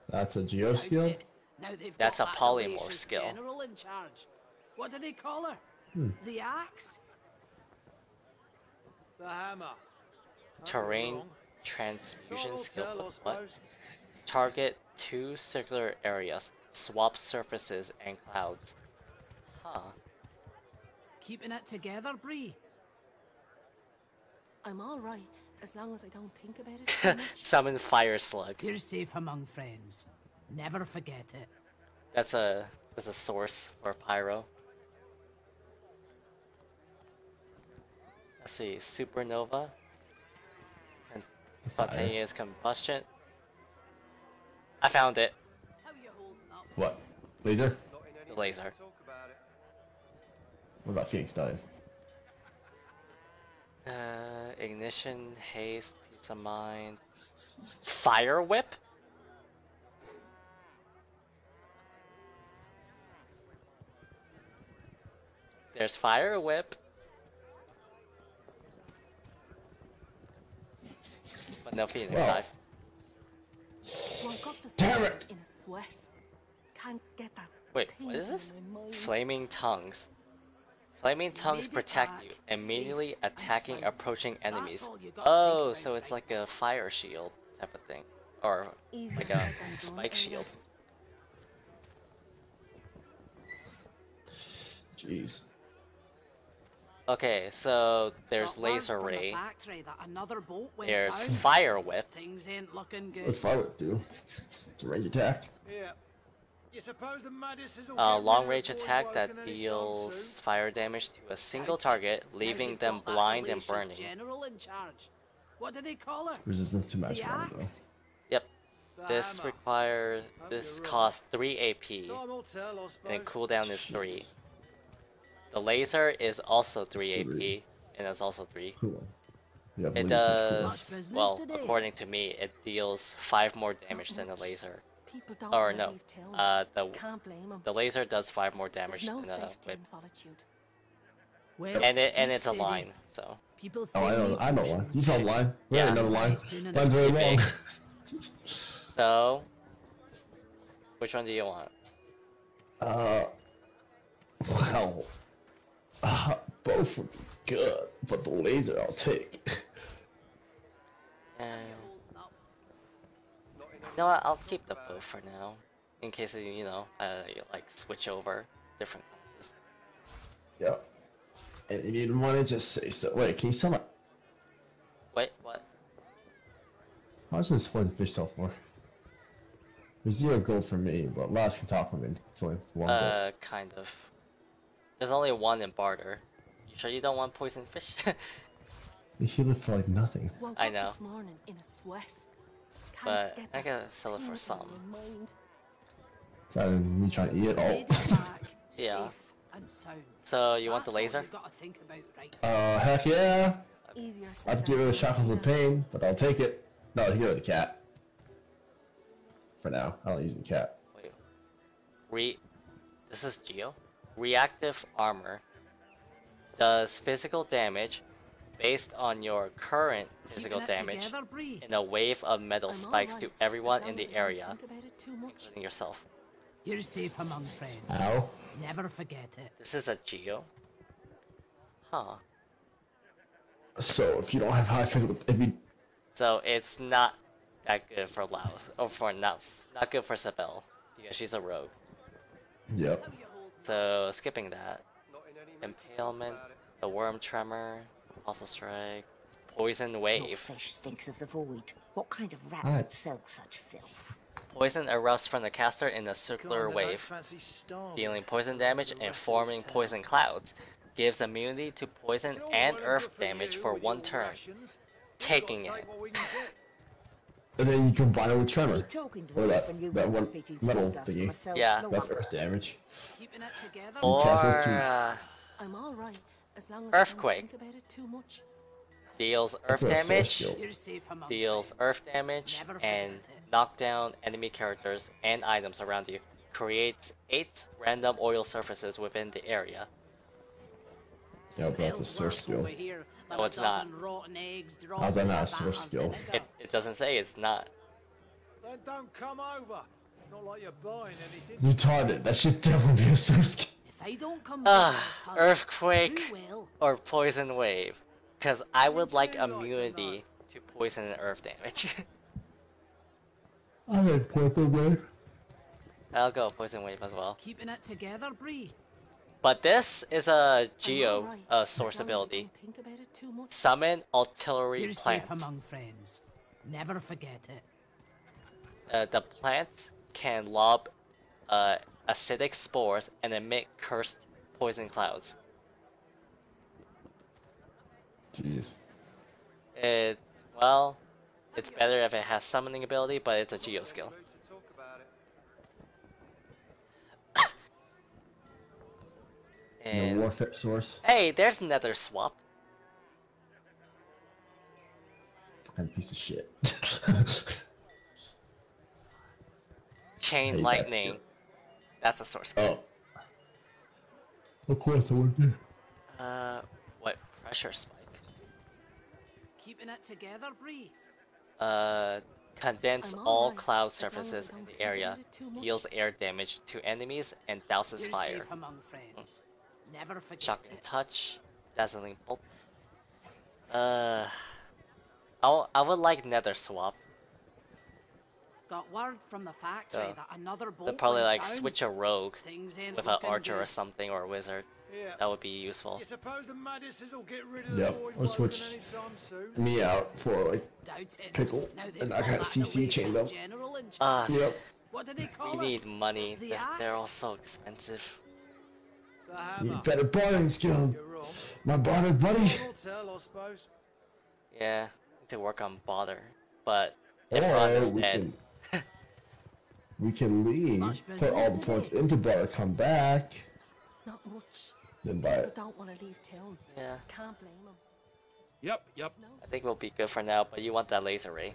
That's a geo Doubt skill? it. Now they've That's got a that polymorph Galatia's skill. general in charge. What do they call her? The axe? The hammer. Terrain wrong. transfusion Time will skill. tell, I What? suppose. Target 2 circular areas. Swap surfaces and clouds. Huh. Keeping it together, Bree? I'm all right, as long as I don't think about it too much. Summon fire slug. You're safe among friends. Never forget it. That's a source for pyro. Let's see, supernova. Spontaneous combustion. I found it. What? Laser? The laser. What about Phoenix Dive? Ignition, haste, peace of mind. Fire whip? There's fire whip. But no Phoenix dive. Well, got the Damn it! in a sweat. Can't get that. Wait, what is this? Flaming tongues. Flaming tongues protect you, immediately attacking approaching enemies. Oh, so it's like a fire shield type of thing. Or like a spike shield. Jeez. Okay, so there's Got word laser from the ray. factory that another boat went There's down. fire whip. Things ain't looking good. What's fire whip do? It's a range attack. Yeah. You suppose the Maddises will get rid Long of range the Void attack Woken that anytime deals soon? fire damage to a single target, leaving They've them got that blind and Galatia's burning. general in charge. What do they call her? Resistance to magic The armor though. axe? Yep. The This hammer. requires this costs 3 AP, Time will tell, I and suppose. cooldown is 3. Jeez. The laser is also 3 AP, and it's also 3. Cool. Yeah, It laser does, Much business well, today. according to me, it deals 5 more damage than the laser. People don't Or wanna no, leave town. the Can't blame 'em. the laser does 5 more damage There's no than the safety whip. in solitude. Well, And keep it's a steady. line, so. People Oh, I know. I know one. You saw the line. Yeah. Yeah, another line. Soon as Line's very pretty long. big. So, which one do you want? Well, both would be good, but the laser I'll take. You know what? I'll keep the bow for now, in case you know, you, like switch over different classes. Yep. And if you didn't want to just say so. Wait, can you sell it? Wait, what? How much does this poison fish sell for? There's 0 gold for me, but last can talk with me. It's only 1 gold. Kind of. There's only 1 in barter. You sure you don't want poison fish? You heal it for like nothing. Woke I up know. this morning in a sweat. Can't But get I that gotta sell it for thinking some. in my mind. It's rather than me trying to eat it all. Made it back, Yeah. safe and sound. So you want the That's all laser? you gotta think about right Heck yeah! Easier said I'd get rid of the than shackles done. of pain, but I'll take it. No, get rid of the cat. For now, I don't use the cat. Wait. This is Geo. Reactive armor does physical damage based on your current physical Keeping it damage together, Bree. in a wave of metal I'm spikes alright, to everyone as in long as the I don't area, think about it too much. including yourself. You're safe among friends. Ow. Never forget it. This is a Geo. Huh. So, if you don't have high physical... If you... So it's not that good for Laos, or for not good for Sabelle, because she's a rogue. Yep. So skipping that, impalement, the worm tremor, also strike, poison Your wave. fish stinks of the void. What kind of rat Aye. would sell such filth? Poison erupts from the caster in a circular God, they don't wave, fancy starving. dealing poison damage and forming poison clouds. Gives immunity to poison It's all and well earth good for damage you for with 1 your turn. rations. Taking We've got to it. take what we can get. And then you combine it with Tremor. You talking Or dwarf and you that one repeating metal sawdust from a thingy. cell Yeah. floor. That's earth damage. Keeping it together. You cast those two. Or I'm all right, as long as Earthquake. I don't think about it too much. deals That's earth a source damage, skill. You're safe among deals friends. earth damage, Never forget and it. knock down enemy characters and items around you. creates 8 random oil surfaces within the area. Yeah, but that's a source skill. No, it's not. How's that not a source skill? It doesn't say it's not. Then don't come over. Not like you're buying anything. Retarded. That should definitely be a source skill. If I don't come Earthquake or poison wave. Because I would like immunity to poison and earth damage. I like poison wave. I'll go poison wave as well. Keeping it together, Bree. But this is a geo source ability. Summon artillery You're plant. safe among friends. Never forget it. The plant can lob acidic spores and emit cursed poison clouds. Jeez. Well, it's better if it has summoning ability, but it's a geo skill. No warfare source. Hey, there's Nether Swap. And a piece of shit. Chain lightning. That's a source. Oh. Of course I would be. What? Pressure spike. Keeping it together, Bree. Condense all cloud surfaces in the area, deals air damage to enemies, and douses You're fire. safe among friends. Never forget Shocking it. touch, dazzling bolt. I would like Nether Swap. Got word from the factory that another bolt They'll probably went like down. switch a rogue Things ain't with an looking archer or good. something or a wizard. Yeah. That would be useful. You suppose the Madisons will get rid of Yep, the void I'll switch anytime soon? me out for like Doubt it. pickle, Now they've and I got got that CC Oasis chained up. general in charge. Ah, Yep. What did they call we it? need money. The They're axe? all so expensive. The hammer. You better bartering skill. You're wrong. My barter buddy. Time will tell, I suppose. Yeah, need to work on bother. But if Or Ron is we dead, we can leave, Much put business all the today. points into barter, come back, Not much. then buy I it. don't want to leave town. yeah, Can't blame him. Yep. I think we'll be good for now. But you want that laser ray?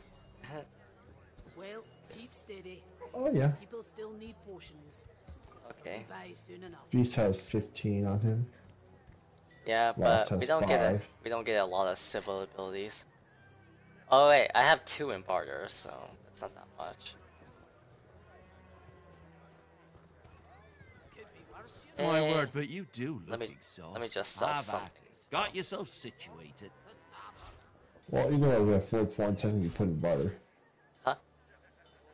Well, keep steady. Oh yeah. People still need potions. Okay. Buy soon enough. Beast has 15 on him. Yeah, Lost but has we don't get 5. a lot of civil abilities. Oh wait, I have 2 in barter, so that's not that much. My Eh, word, but you do look let me exhausted. just sell Have at something. it. Got yourself situated. Well, you know we have 4 points. I think you put in barter. Huh?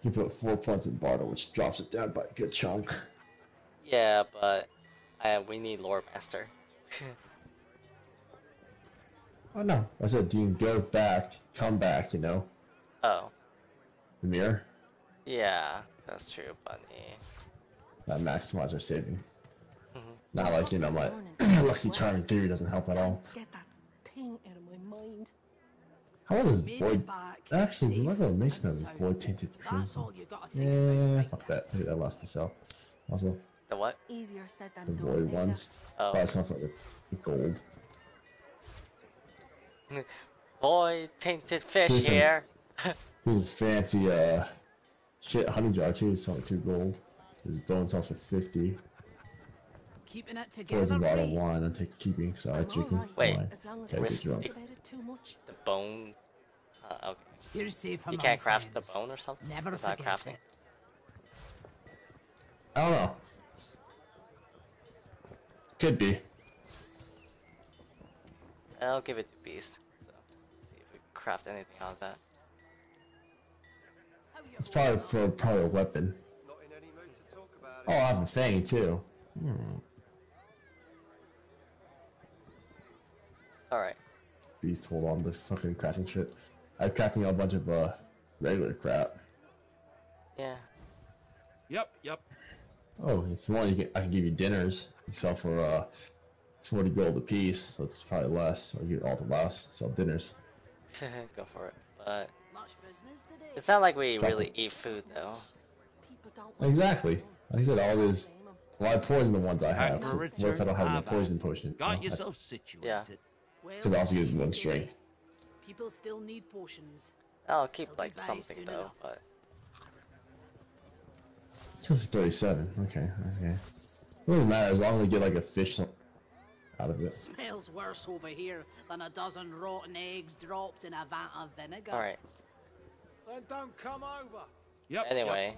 You put 4 points in barter, which drops it down by a good chunk. Yeah, but we need Lore Master. Oh no, I said you can go back, come back. You know, Oh, the mirror yeah, that's true, bunny. that maximizes our saving. Mhm. Not like my lucky charm theory doesn't help at all. Get that thing out of my mind. How old is Made void? it back. Actually, safe what about Mason and has sound. void tainted That's crimson? all you gotta think Yeah, about. fuck that. I think that lasts to sell. Also, The what? Easier said than the done. void Ada. ones. Oh. Buy something like the gold. Boy, tainted fish Here's some- here. His fancy shit honey jar too. It's only 2 gold. His bone sells for 50. Keeping it together, Poison bottle Bree. 1. I'm keeping because I like drinking. alright. Wait. Wine. As long as Gotta I get Risk- drunk. think about it too much. The bone. Okay. You're safe among You can't craft friends. the bone or something. Never without forget crafting. it. I don't know. Could be. I'll give it to Beast. So, see if we can craft anything out of that. It's probably for a weapon. Not in any mood to talk about Oh, I have a fang too. Alright. Beast, hold on to fucking crafting shit. I'm crafting a bunch of regular crap. Yeah. Yep. Oh, if you want, I can give you dinners. You sell for 40 gold a piece, so it's probably less. I'll give you all the less. Sell dinners. Go for it. But Much business today. it's not like we Drop really it. eat food though. People don't want Exactly. to Like I said, all this. Well, I poison the ones I have. Back So for a what if I don't have no return? poison potion? Got yourself situated. Yeah. Well, Because I also use keep 1 steady. strength. People still need potions. I'll keep They'll be like back something soon though, enough. but 37. Okay. Okay. Doesn't matter as long as we get like a fish out of it. Smells worse over here than a dozen rotten eggs dropped in a vat of vinegar. Alright. Then don't come over. Yep. Anyway.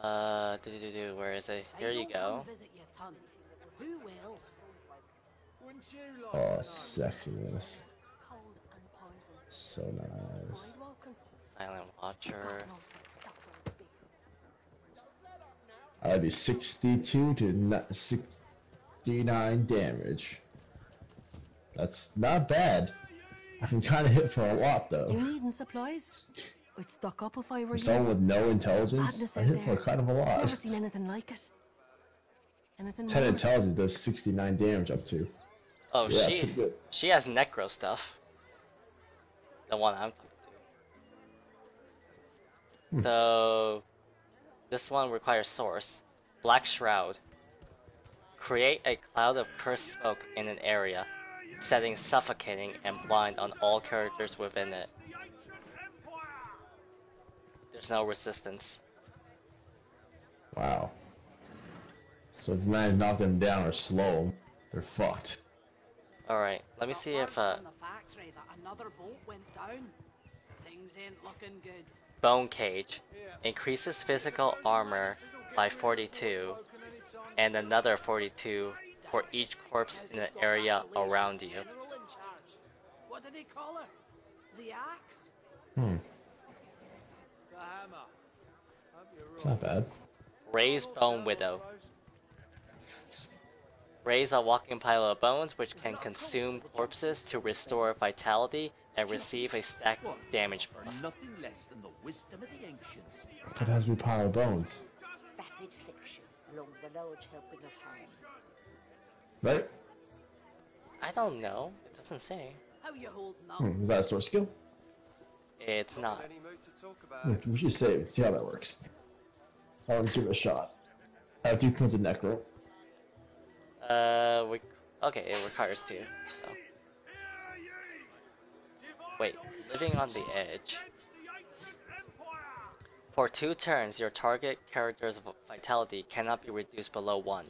Where is it? Here you go. Visit your ton. Who will? Wouldn't you like Oh, to know? sexiness. Cold and poison. So nice. Mind walking. Silent Watcher. That'd be 62 to 69 damage. That's not bad. I can kind of hit for a lot though. You needing supplies? I'd stock up if I were For you. someone with no intelligence, Madness I out hit for there. kind of a lot. Never seen anything like it. Anything 10 more? intelligence does 69 damage up to. Oh, Yeah, that's pretty good. she has necro stuff. The one I'm talking to. So this one requires source. Black Shroud. Create a cloud of cursed smoke in an area, setting suffocating and blind on all characters within it. There's no resistance. Wow. So if you manage to knock them down or slow them, they're fucked. Alright, let me see if From the factory that another bolt went down. Things ain't looking good. Bone Cage increases physical armor by 42 and another 42 for each corpse in an area around you. General in charge. What did he call her? The axe? The hammer. Hope you're It's not bad. Raise Bone Widow. Raise a walking pile of bones which can consume corpses to restore vitality and receive a stack damage For buff. nothing less than the wisdom of the ancients. That has me pile of bones. Vapid fiction, along the large helping of ham. Right? I don't know. It doesn't say. How you holding up? Is that a source skill? It's not. any mood to talk about. We should save and see how that works. I want to give it a shot. I have 2 points of necro. Okay, it requires 2. So. Wait, living on the edge. For 2 turns, your target character's vitality cannot be reduced below 1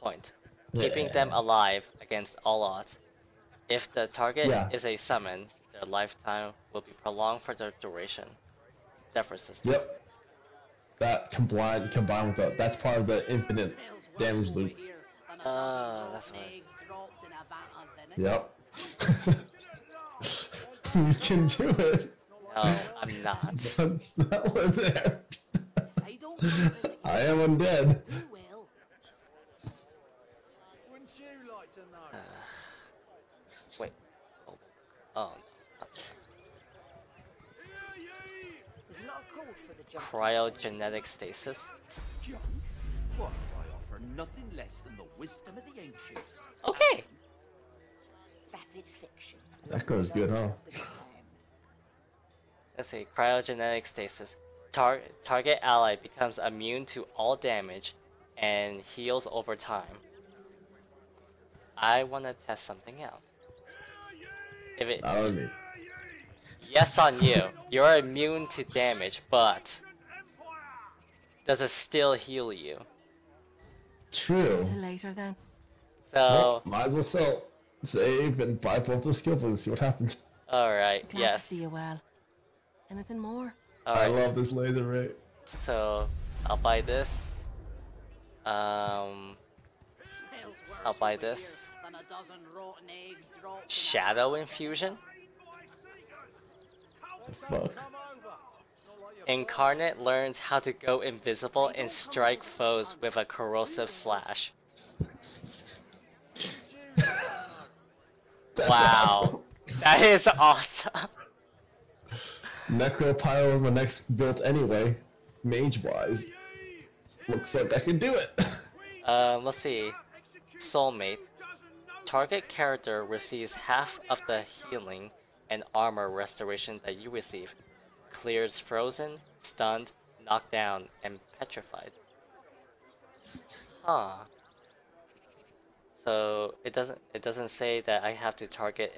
point, keeping them alive against all odds. If the target is a summon, their lifetime will be prolonged for the duration. Death resistance. Yep. That combined with the, that's part of the infinite damage loop. That's right. Yep. We can do it. No, I'm not. That's not one there. I am undead. Wouldn't you like to know? Wait. Oh. There's not a call for the jump. Cryogenetic stasis. John, what if I offer nothing less than the wisdom of the ancients? Okay. Vapid fiction. That goes good, huh? Let's see. Cryogenetic stasis. Target ally becomes immune to all damage and heals over time. I want to test something out. If it. Not on me. Yes, on you. You're immune to damage, but does it still heal you? True. Till later then. So. Well, might as well save and buy both those skill points and see what happens. Alright, Glad yes. to see you well. Anything more? I love this laser ray. So, I'll buy this. I'll buy this. Shadow Infusion? The fuck? Incarnate learns how to go invisible and strike foes with a corrosive slash. Wow. That is awesome. Necropile is my next build anyway, mage-wise. Looks like I can do it. Let's see. Soulmate. Target character receives half of the healing and armor restoration that you receive. Clears frozen, stunned, knocked down, and petrified. Huh. So it doesn't say that I have to target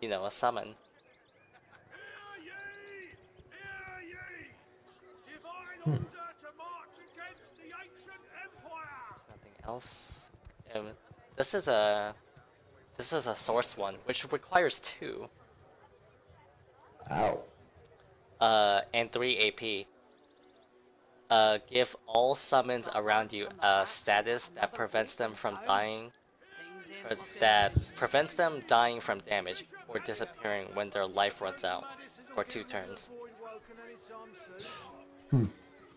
you know, a summon. else? This is a source one, which requires 2. Ow. And 3 AP. Give all summons around you a status that prevents them from dying, or that prevents them dying from damage or disappearing when their life runs out, for 2 turns.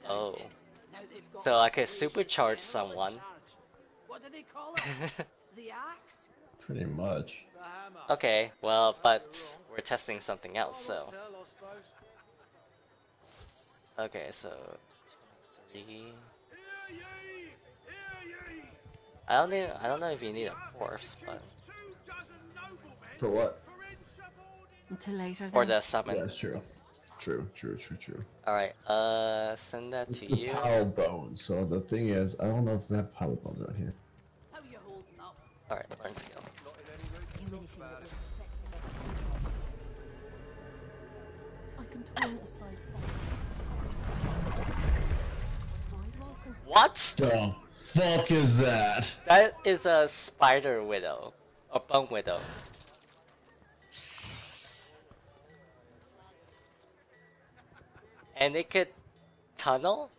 Oh. So I could supercharge someone. What do they call it? The axe? Pretty much. Okay, well, but we're testing something else, so. Okay, so 3. I don't know if you need a corpse, but For what? Until later. for then. the summon. Yeah, that's true. True. Alright, send that It's to the you. power bone. So the thing is, I don't know if we have power bones right here. How you holding up? Alright, learn skill. I can turn aside. What? The fuck is that? That is a spider widow. A bone widow. And it could tunnel?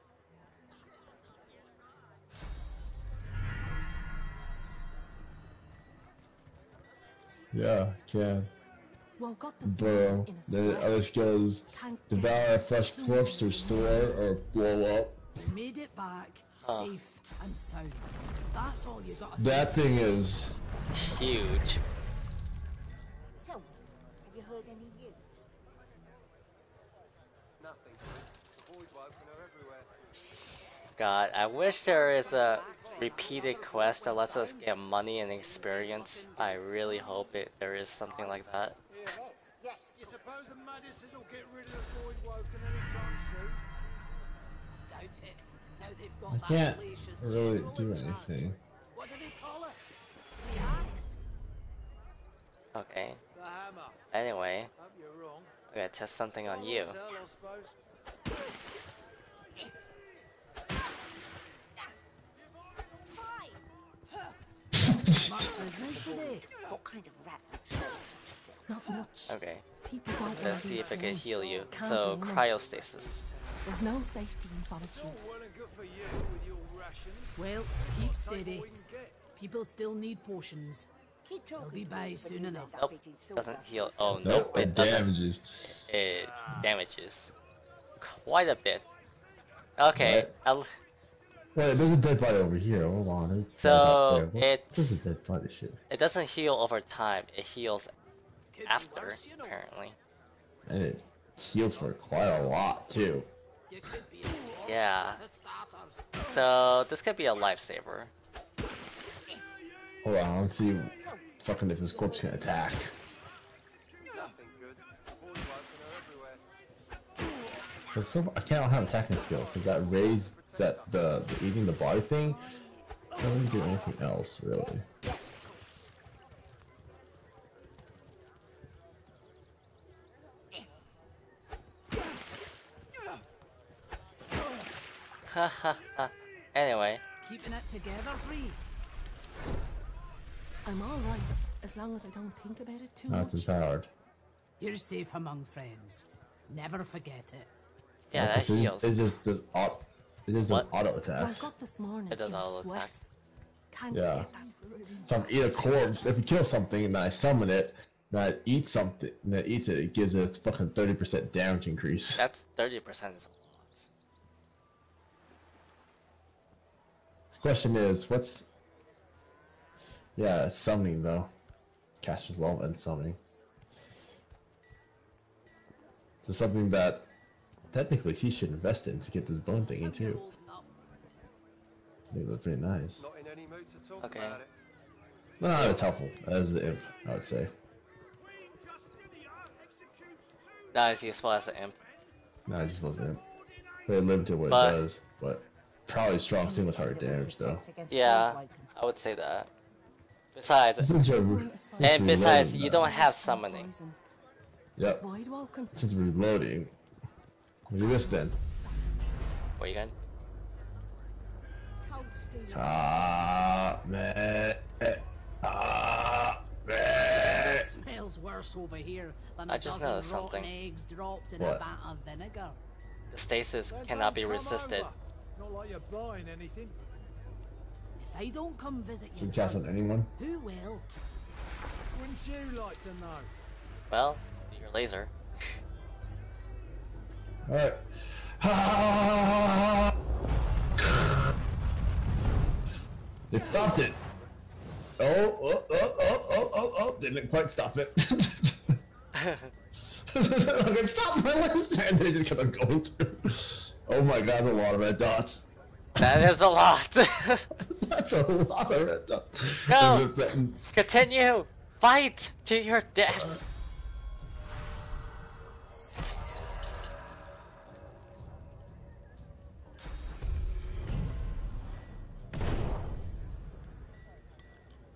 Yeah, can. Well, got the Bro, in a the slash. other skills: devour a fresh corpse to store or blow up. We made it back, safe and sound. That's all you got. That thing is huge. Tell me, have you heard any news? Nothing. The void woken are everywhere. God, I wish there is a repeated quest that lets us get money and experience. I really hope there is something like that. Yes. You suppose the Madisons will get rid of the void woken anytime soon? Doubt it. Now they've got I that can't fallacious really general do in charge. anything. What do they call it? The axe? Okay. The hammer. Anyway, Hope you're wrong. I'm gonna test something on you. Tell, I suppose. Much business today. What kind of rat would say such Not much. Okay. People don't Let's want see if I to can live. heal you. Can't So, be, no. cryostasis. There's no safety in solitude. Well and good for you with your rations. Well, keep steady. What we can get. People still need potions. Keep They'll talking be to by me soon when you enough. end up Nope, eating doesn't sawdust heal. yourself. Oh, nope. nope, It doesn't. damages. It damages quite a bit. Okay, Right. Wait, there's a dead body over here. Hold on. There's So, guys out there. it's- This is dead body shit. it doesn't heal over time. It heals Could be after, worse, you know. apparently. And it heals for quite a lot too. You could be a dwarf Yeah. for starters. So this could be a lifesaver. Hold on, let's see fucking if this corpse can attack. Nothing good. The void woken are everywhere. Cause I can't have attacking skill because that raised that the eating the body thing doesn't do anything else really. Hahaha. Anyway, Keeping it together, Free. I'm all right as long as I don't think about it too That's much. empowered. You're safe among friends. Never forget it. yeah, that heals. It just does auto. It just does What? auto Well, I attacks. got this morning It does in a auto sweat. attack. Can't Yeah. get that for a So if I eat a corpse, if you kill something and I summon it, and I eat something and it eats it, it gives it a fucking 30% damage increase. That's 30% is a lot. Question is, what's... Yeah, it's summoning though. Caster's Love and summoning. So something that technically he should invest in to get this bone thingy too. They look pretty nice. Not in any mood to talk Okay. about it. No, it's helpful. As the imp, I would say. Not as useful as an imp. No, it just wasn't imp. Very limited what But- it does, but probably strong single target damage though. Yeah, I would say that. Besides, This is your and besides, you reloading, don't have summoning. Yep. Void woken. This is reloading. Look at this then. What you got? Cold Smells worse over here than I a just dozen noticed rotten something. eggs dropped in What? a vat of vinegar. The stasis Then cannot be don't come resisted. over. Not like you're buying anything. If I don't come visit you, Didn't cast on anyone? who will? Wouldn't you like to know? Well, your laser. Alright. It stopped it. Oh, didn't quite stop it. Okay, stop my list, and they just kept on going through. Oh my god, that's a lot of red dots. That is a lot. That's a lot of red dots. Go! Continue! Fight to your death!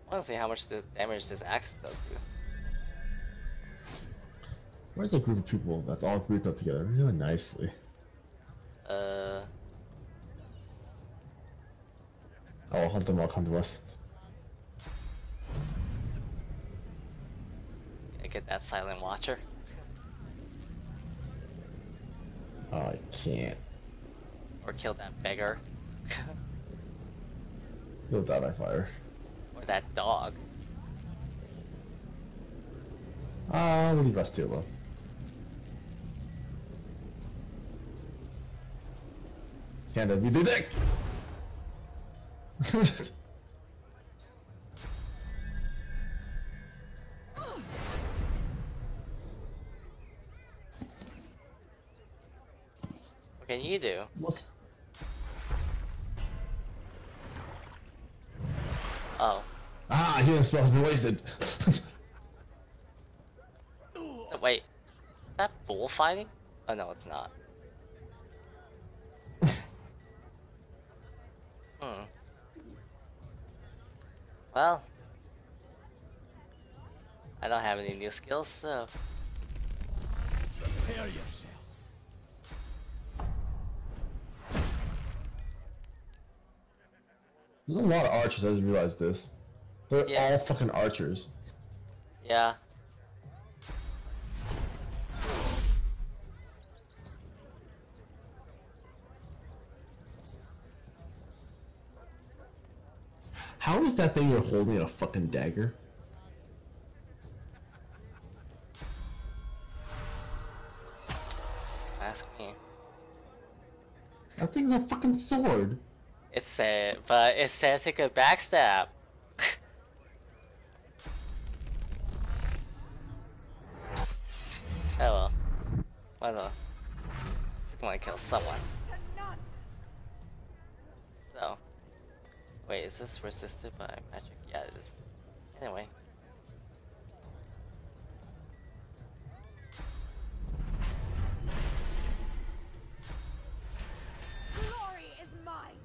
I wanna see how much the damage this axe does do. Where's a group of people that's all grouped up together really nicely? I'll hunt them all come to us. I get that silent watcher. Oh, I can't. Or kill that beggar. He'll die by fire. Or that dog. We'll leave us two alone. Can't have you do that! What can you do? What's... Oh. Ah, healing spell's been wasted. Wait. Is that bullfighting? Oh no, it's not. Well, I don't have any new skills, so... Prepare yourself. There's a lot of archers, I just realized this. They're all fucking archers. Yeah. How is that thing you're holding a fucking dagger? Ask me. That thing's a fucking sword. It's but it says it could backstab. Oh well. Why not? Just want to kill someone. So. Wait, is this resisted by magic? Yeah, it is. Anyway. Glory is mine.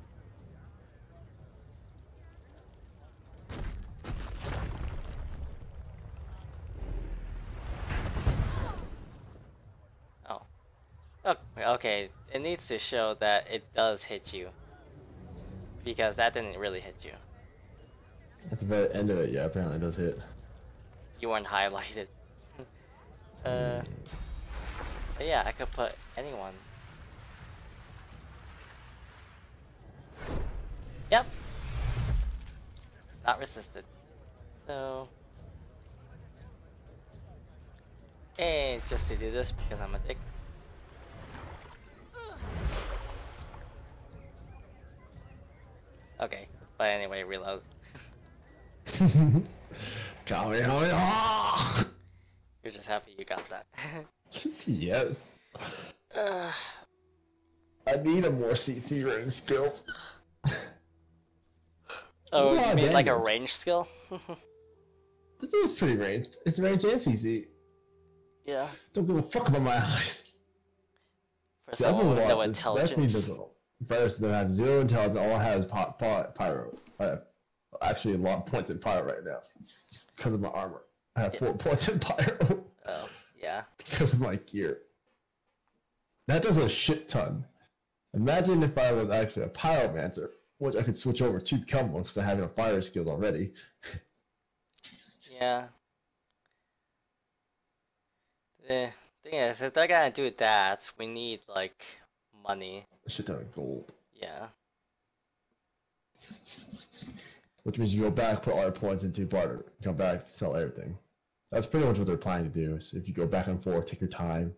Oh. Okay, it needs to show that it does hit you. Because that didn't really hit you. At the very end of it, yeah, apparently it does hit. You weren't highlighted. But yeah, I could put anyone. Yep. Not resisted. So... And just to do this because I'm a dick. Okay, but anyway, reload. Kamehameha! You're just happy you got that. Yes. I need a more CC range skill. Oh, Yeah, you mean like a damage. range skill? This is pretty ranged. It's range and CC. Yeah. Don't give a fuck about my eyes. For See, that's someone with a no lot. intelligence. First, they have 0 intelligence. All I have is pyro. I have actually a lot of points in pyro right now because of my armor. I have 4 points in pyro. Oh, yeah. Because of my gear. That does a shit ton. Imagine if I was actually a pyromancer. which I could switch over to become one because I have enough fire skills already. Yeah. The thing is, if they're gonna do that, we need like money. A shit ton of gold. Yeah. Which means you go back, put all your points into barter, come back, sell everything. That's pretty much what they're planning to do. So if you go back and forth, take your time,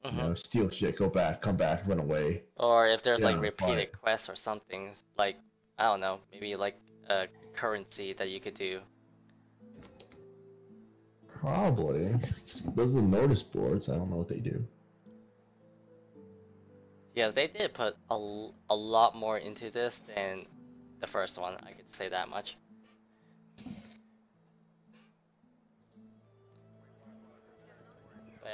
you know, steal shit, go back, come back, run away. Or if there's like Yeah, repeated quests or something, like I don't know, maybe like a currency that you could do. Probably. Those are the notice boards. I don't know what they do. Yes, they did put a lot more into this than the first one. I could say that much.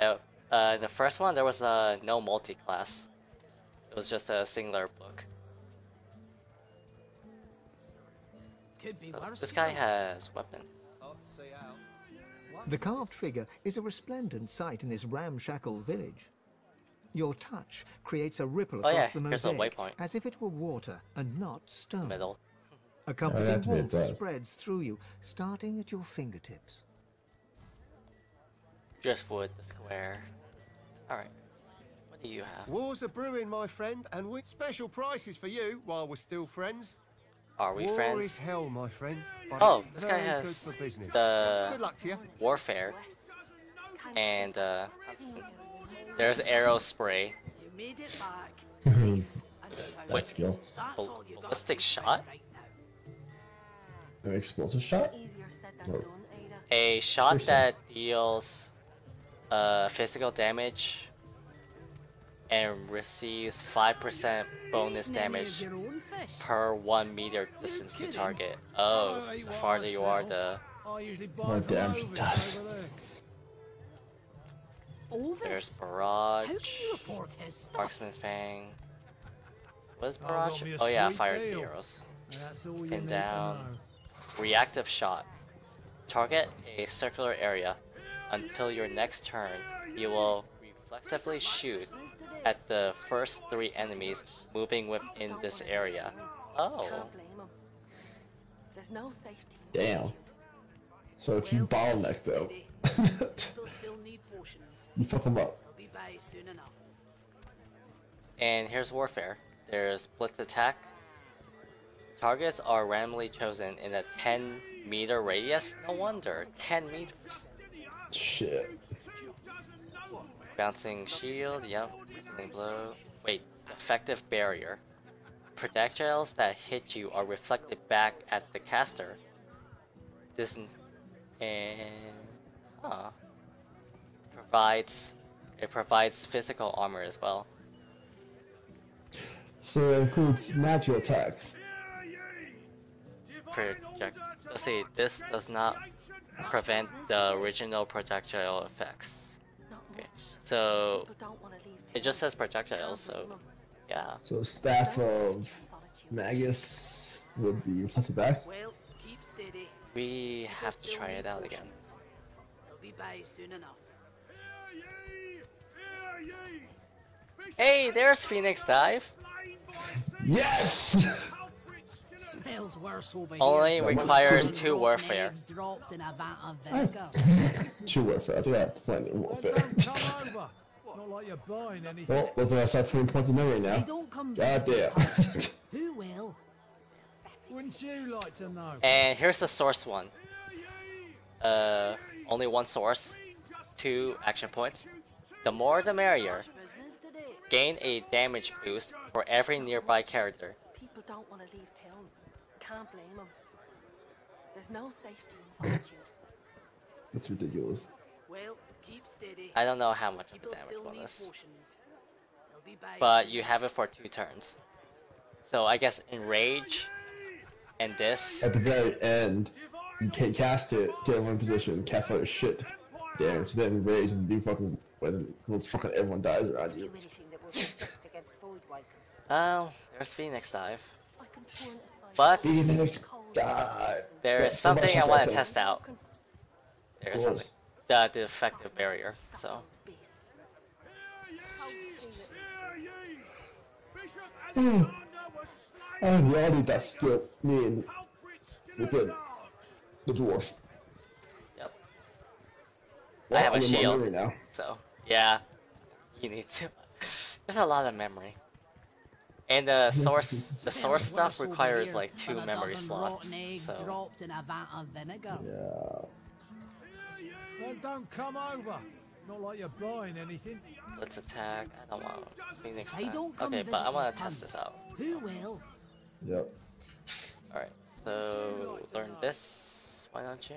Well, the first one there was no multi-class. It was just a singular book. Could be worse. This guy has weapons. The carved figure is a resplendent sight in this ramshackle village. Your touch creates a ripple across the here's a mosaic, waypoint. as if it were water and not stone. Middle. A comforting activate warmth that. spreads through you, starting at your fingertips. Driftwood, the square. Alright. What do you have? War's a brewing, my friend, and with special prices for you while we're still friends. Are we War friends? is hell, my friend. but Oh, it's this guy very has good for business. the Good luck to you. warfare. And there's arrow spray. You made it back. That skill. Ballistic shot? An explosive shot? Or A shot Piercing. that deals physical damage and receives 5% bonus damage per 1 meter distance to target. Oh, the farther you are, the more damage it does. there's barrage, How can you afford his stuff? marksman fang. What is got barrage? me a Oh yeah, sweet fire deal. arrows. That's all you Pin need to down. know. Reactive shot. Target a circular area. Until your next turn, you will reflexively shoot at the first 3 enemies moving within this area. Oh. There's no safety. Damn. So if you bottleneck though, Still need potions. you fuck them up. They'll be by soon enough. And here's warfare. There's blitz attack. Targets are randomly chosen in a 10-meter radius. No wonder, 10 meters. Shit. Bouncing shield, yep. Healing blow. Wait, effective barrier. Projectiles that hit you are reflected back at the caster. This and it provides physical armor as well. So it includes natural attacks. Let's see, this does not prevent the original projectile effects. Okay, so it just says projectiles, so yeah. So staff of Magus would be reflected back. Well, keep steady. We have to try it out again. They'll be by soon enough. Hey, there's Phoenix Dive. Yes! Smells worse over Only here. requires 2 Rotten warfare. eggs dropped in a vat of vinegar. 2 warfare. I think I have plenty of warfare. Come over. Not like you're buying anything. Well, looks like I start putting points of memory now. They don't come God damn. Who will? Wouldn't you like to know? And here's the source one. Only 1 source, 2 action points. The more the merrier. Gain a damage boost for every nearby character. People don't want to leave town. Can't blame them. There's no safety in solitude. That's ridiculous. Well, keep steady. I don't know how much of a People damage still need bonus, potions. They'll be by but soon. you have it for 2 turns. So I guess Enrage and this. At the very end, you can cast it to everyone position, cast all your shit damage, then rage and do fucking when fucking everyone dies around you. Oh, there's Phoenix Dive. But Phoenix Dive. there is Yeah, something I somebody want to should test out. There is something. The effective barrier. So. And we all need that skill. Me and within the dwarf. Yep. Well, I have a I'm in my shield. memory now. So yeah, you need to. There's a lot of memory. And the source stuff requires like 2 memory slots. So dropped in a vat of vinegar. Yeah. Well, don't come over. Not like you're buying anything. let's attack. I don't want Phoenix. They don't come Okay, but I visit want the to test town. this out. Who will? Yep. All right, so learn this. Why don't you?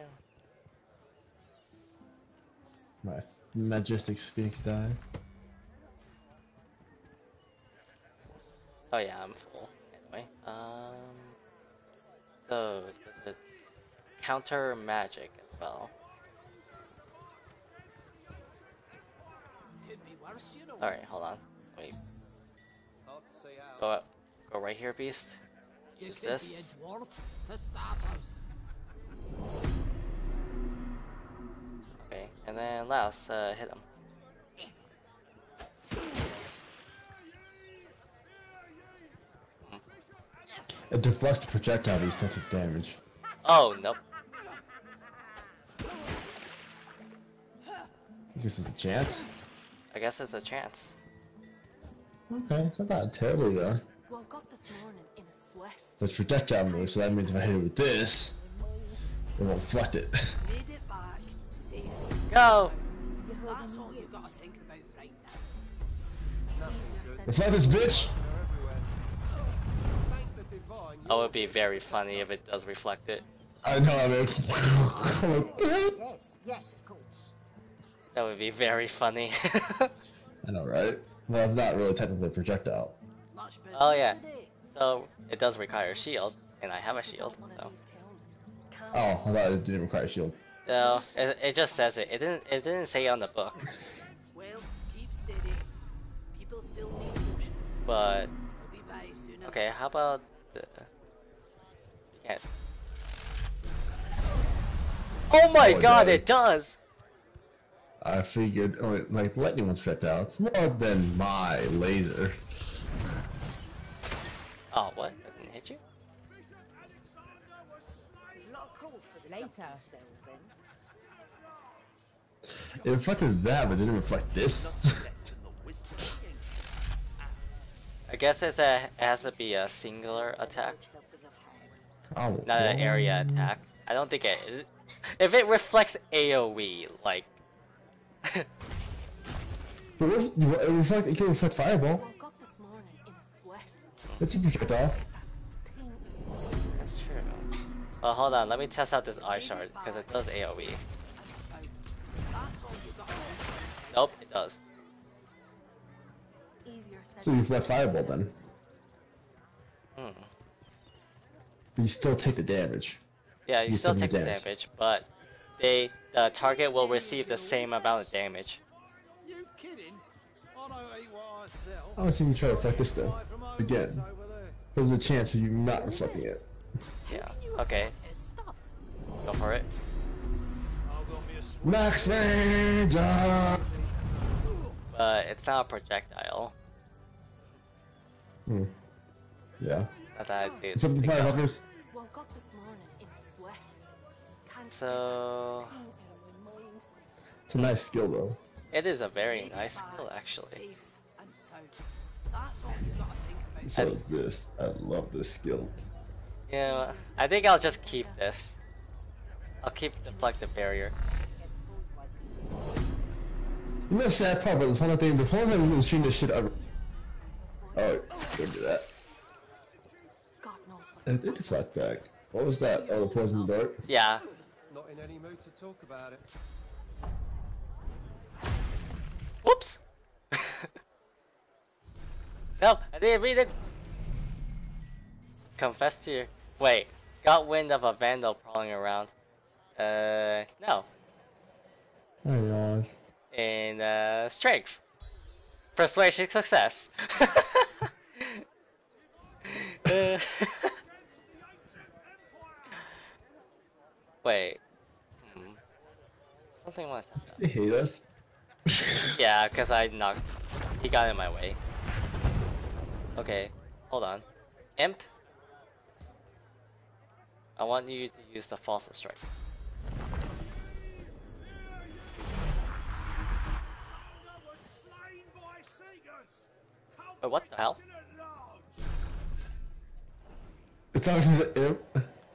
My majestic Sphinx die. Oh yeah, I'm full. Anyway, so does it counter magic as well? Could be worse, you know. All right, hold on. Wait. Go right here, beast. You Use could this. be a dwarf for starters. Okay, and then Laos, hit him. It deflects the projectile, but you still take damage. Oh, nope. This is a chance? I guess it's a chance. Okay, it's not that terribly though. Woke up this morning in a sweat. But it's projectile move, so that means if I hit it with this, it won't deflect it. Made it back. Safe. Go! That's all you gotta think about right now. Reflect this bitch! Oh, it would be very funny if it does reflect it. I know, I mean. Yes, of course. That would be very funny. I know, right? Well, it's not really technically a projectile. Oh yeah. So it does require a shield, and I have a shield. So. Oh, I thought it didn't require a shield. No, it just says it. It didn't say on the book. Well, keep steady. People still need potions. But We'll be by soon. okay, how about the? Yes. Oh my God! It does. I figured, like lightning one's projectile. It's more than my laser. Oh, what? That didn't hit you? Not a call for later, Sylvan. It reflected that, but it didn't reflect this. I guess it has to be a singular attack, Oh, not an area attack. I don't think it. If it reflects AOE, like. But it can reflect fireball. Woke up this morning in a sweat. It's a projectile. That's true. Well, hold on. Let me test out this eye shard because it does AOE. Nope, it does. Easier said So you reflect fireball then. Hmm. But you still take the damage. Yeah, you still take the damage, but the target will receive the same amount of damage. You kidding? I don't eat what I sell. I was even try to reflect this then. Again. There's a chance of you not reflecting it. Yeah. Okay. Go for it. Max range! But it's not a projectile. Hmm. Yeah. Not that I did. 75 others. woke up this morning in a sweat. Can't So It's a nice skill though. it is a very nice skill, actually. Safe and sound. That's all you gotta think about. So is this. I love this skill. You know, I think I'll just keep this. I'll keep deflective barrier. You know the sad part about this whole thing, the whole time we've been shooting this shit over. Oh, don't do that. And it did deflect back. What was that? Oh, the poison dart? Yeah. Not in any mood to talk about it. Whoops! No, I didn't read it! Confess to your... Wait, got wind of a vandal prowling around. No. Oh my god. In, strength. Persuasion success. Wait. Something like that. They hate us. Yeah, because I knocked... He got in my way. Okay, hold on. Imp, I want you to use the Fossil Strike. Wait, what the hell? It's talking to the imp.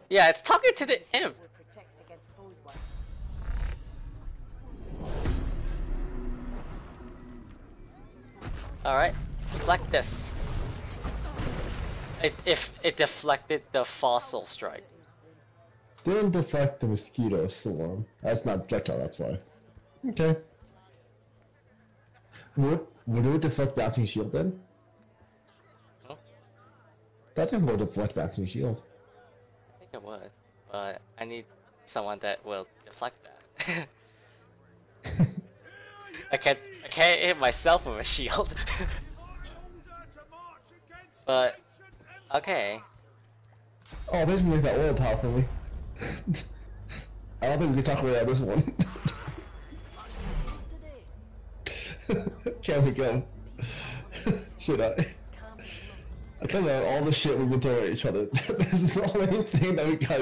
Yeah, it's talking to the imp. Alright, deflect this. It deflected the Fossil Strike. Didn't deflect the mosquito swarm. That's not projectile, that's why. Okay. Would it deflect bouncing shield then? Huh? That didn't deflect bouncing shield. I think it would, but I need someone that will deflect that. I can't hit myself with a shield. But okay. Oh, this make that oil pile for me. I don't think we can talk about this one. Can we go? Should I? I think about all the shit we've been throwing at each other. This is the only thing that we got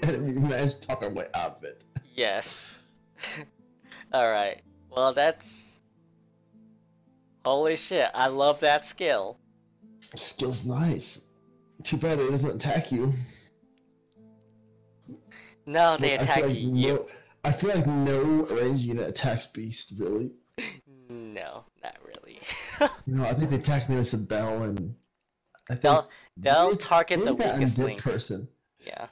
and we managed to talk our way out of it. Yes. Alright. Well, that's... Holy shit, I love that skill. Skill's nice. Too bad it doesn't attack you. No, they attack you. I feel like no range unit attacks Beast, really. No, not really. You know, I think they attack me as a bell, and I think they'll target the that weakest undead links. person. Yeah.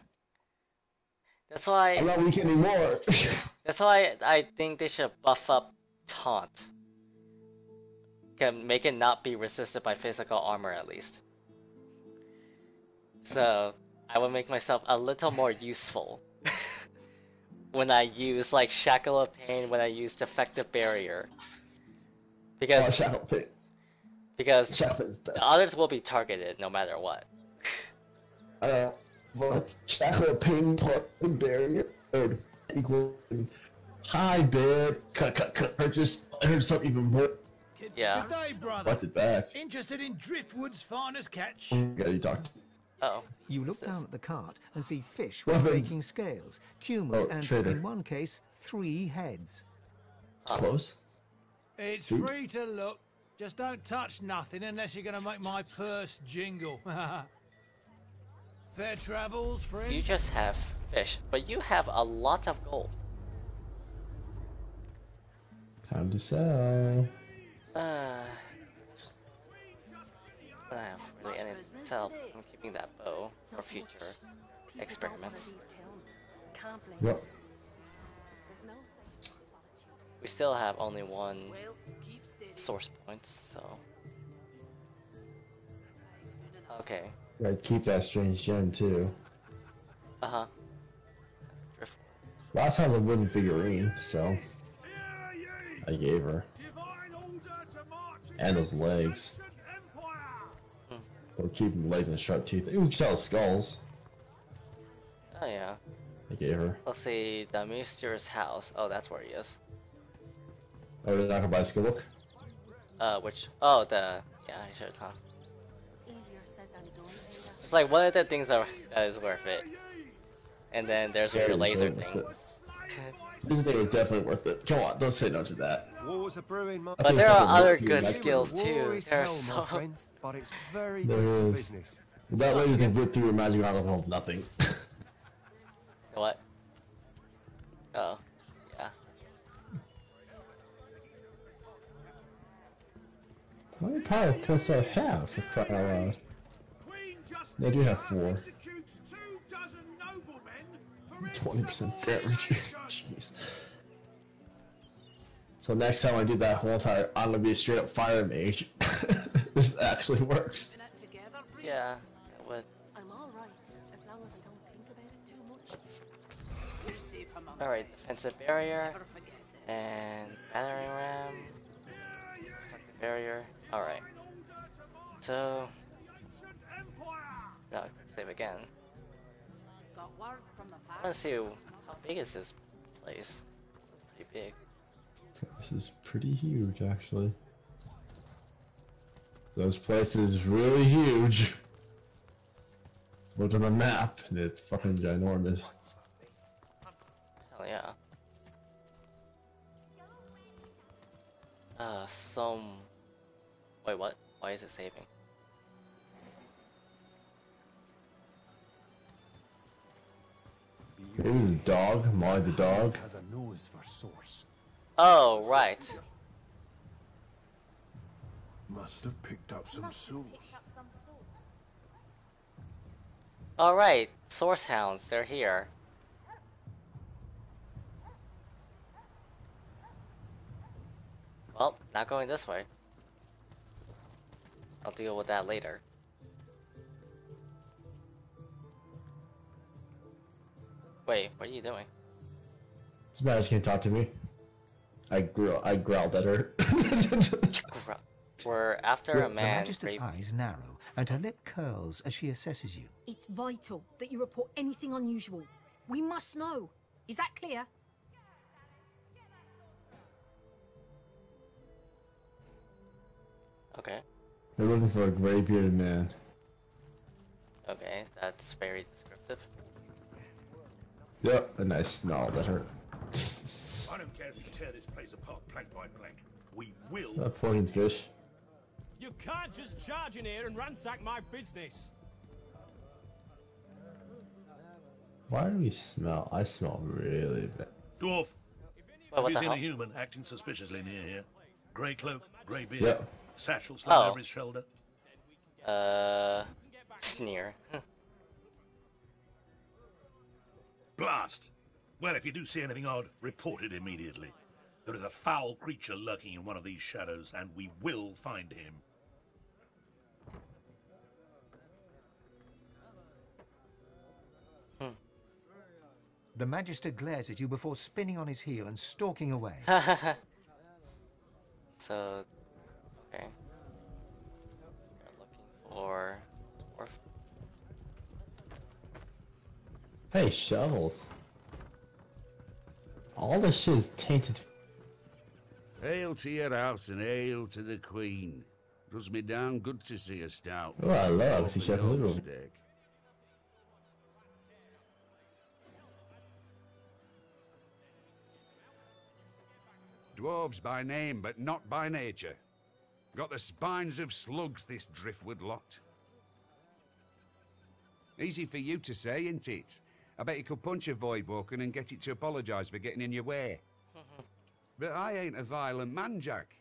That's why I'm not weak anymore. That's why I think they should buff up Taunt. Can make it not be resisted by physical armor at least. So I will make myself a little more useful when I use like Shackle of Pain, when I use Defective Barrier. Because Shackle of Pain. Because Shackle is best. the others will be targeted no matter what. But Shackle of Pain plus Barrier or equal high bid cut purchase earn something even more. Yeah. Good day, brother. Left it back. Interested in Driftwood's finest catch? Yeah, you talked. Oh. You look down at the cart and see fish with Weapons. faking scales, tumors, and trader. in one case, 3 heads. Close. It's Dude. free to look. Just don't touch nothing unless you're gonna make my purse jingle. Fair travels, friend. You just have fish, but you have a lot of gold. Time to sell. I don't have really anything to sell. I'm keeping that bow for future experiments. Yep. We still have only one source point, so... Okay. Gotta keep that strange gem too. Uh-huh. Last time was a wooden figurine, so I gave her. And those legs. We're keeping legs and sharp teeth. Ooh, we can sell skulls. Oh yeah. I gave her. Let's see, the Minister's house. Oh, that's where he is. Oh, did I not buy a skill book? Which... Oh, the... Yeah, I should, huh? It's like one of the things that is worth it. And then there's your laser thing. This thing is definitely worth it. Come on, don't say no to that. Wars are brewing, my But there are other good War skills War too. is There are hell, my so... friend, but it's very There good for is. business. That laser can whip through your magic armor with nothing. What? Oh. Yeah. How many power points do I have for crying out loud? I do have 4. 20% damage. Jeez. So next time I do that whole entire, I'm gonna be a straight up fire mage. This actually works. Yeah, that would. I'm alright, as long as I don't think about it too much. Alright, defensive barrier. And battering ram. Defensive barrier. Alright. So... No, save again. I wanna see how big is this place. It's pretty big. This is pretty huge, actually. Those places really huge. Looked on the map, and it's fucking ginormous. Hell yeah. Wait, what? Why is it saving? Maybe it was a dog, Molly the dog. Has a nose for source. Oh, right. Must have picked up some source. Alright, source hounds, they're here. Well, not going this way. I'll deal with that later. Wait, what are you doing? It's bad she can't talk to me. I growled at her. We're after a man. The Magister's eyes narrow, and her lip curls as she assesses you. It's vital that you report anything unusual. We must know. Is that clear? Okay. They're looking for a gray-bearded man. Okay, that's very descriptive. Yep, and I snarled at her. I don't care if you tear this place apart plank by plank. We will. That fucking fish. You can't just charge in here and ransack my business. Why do we smell? I smell really bad. Dwarf. Well, Have you seen a human acting suspiciously near here? Grey cloak, grey beard, Yep. satchel slung Oh. over his shoulder. Sneer. Blast! Well, if you do see anything odd, report it immediately. There is a foul creature lurking in one of these shadows, and we will find him. The Magister glares at you before spinning on his heel and stalking away. So, okay. We're looking for dwarf. Hey, shovels. All this shit is tainted. Hail to your house and hail to the Queen. Does me down good to see a stout. Oh, I love Hope see me Chef no Little. mistake. Dwarves by name, but not by nature. Got the spines of slugs, this Driftwood lot. Easy for you to say, isn't it? I bet you could punch a Voidwalker and get it to apologise for getting in your way. But I ain't a violent man, Jack.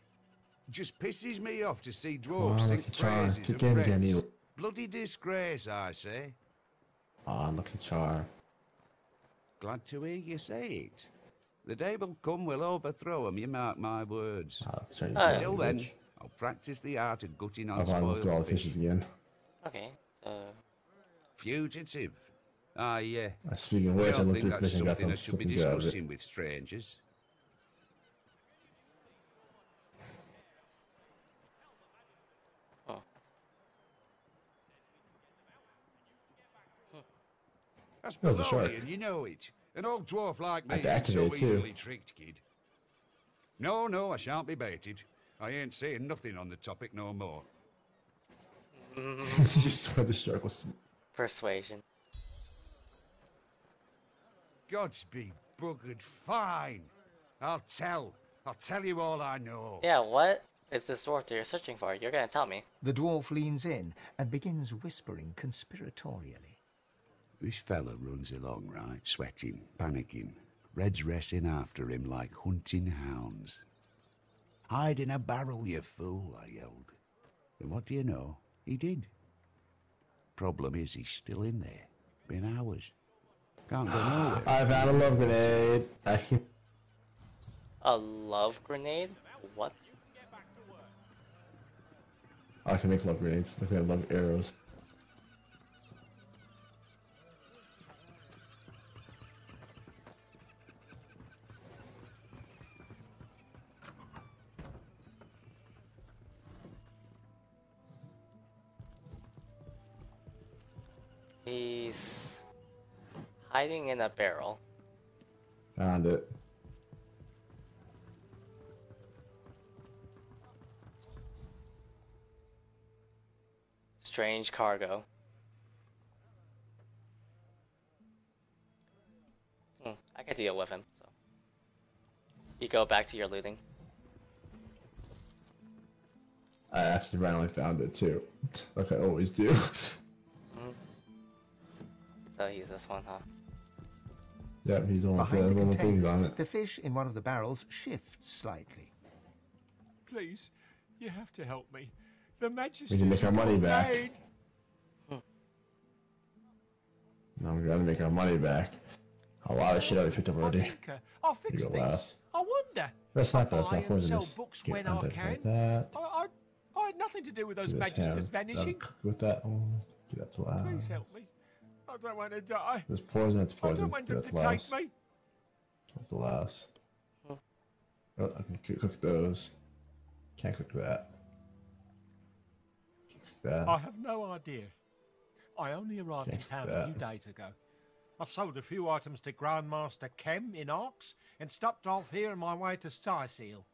Just pisses me off to see dwarves sing praises of Reds. Bloody disgrace, I say. Ah, look at Char. Glad to hear you say it. The day will come we'll overthrow 'em, you mark my words. Until then, I'll practice the art of gutting on I've almost spoiled all the fish. fishes again. Okay, so... Fugitive. Ah, yeah. Speaking of We which, I all looked think at that's fish and got something I should be something good out of it. discussing with strangers. That's That was a shark. baloney, and you know it. An old dwarf like I me had to ain't so activate it, too. easily tricked, kid. No, I shan't be baited. I ain't saying nothing on the topic no more. It's just where the shark was. Persuasion. Gods be buggered fine. I'll tell you all I know. Yeah, what is this dwarf that you're searching for? You're gonna tell me. The dwarf leans in and begins whispering conspiratorially. This fella runs along, right, sweating, panicking. Reds racing after him like hunting hounds. Hide in a barrel, you fool, I yelled. And what do you know? He did. Problem is, he's still in there. Been hours. Can't go nowhere. I've had a love grenade. A love grenade? What? I can make love grenades. I can love arrows. He's hiding in a barrel. Found it. Strange cargo. deal with him. So you go back to your looting. I actually randomly found it too, like I always do. So he's this one, huh? Yep, he's on Behind the little things on containers, it. the fish in one of the barrels shifts slightly. Please, you have to help me. The Majesty. We can make our money back. No, we gotta make our money back. A lot of shit I picked up already. I'll fix You go things. last. I wonder. That's not Buy and sell poisonous. books Get when I content can. like that. I had nothing to do with those Do this Magisters ham. vanishing. Cook with that one. Do that to last. Please help me. I don't want to die. There's poison. That's I poison. don't want Do them that to to take last. me. That's the last. Oh, I can cook those. Can't cook that. Cook that. I have no idea. I only arrived in Can't town cook a few that. days ago. I've sold a few items to Grandmaster Kem in Arx and stopped off here on my way to Skyseal.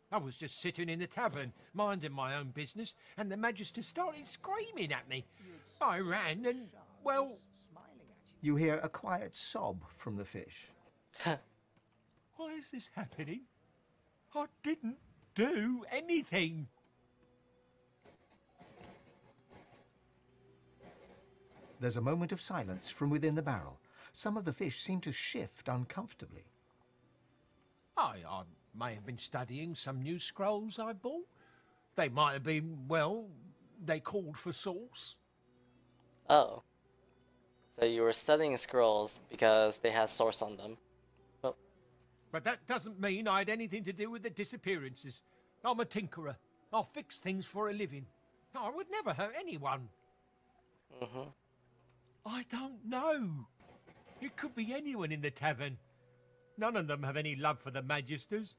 I was just sitting in the tavern, minding my own business, and the Magister started screaming at me. I ran and, well... You hear a quiet sob from the fish. Why is this happening? I didn't do anything. There's a moment of silence from within the barrel. Some of the fish seem to shift uncomfortably. I may have been studying some new scrolls I bought. They might have been, well, they called for sauce. Oh. So you were studying scrolls because they had source on them. Oh. But that doesn't mean I had anything to do with the disappearances. I'm a tinkerer. I'll fix things for a living. I would never hurt anyone. Mm-hmm. I don't know. It could be anyone in the tavern. None of them have any love for the Magisters.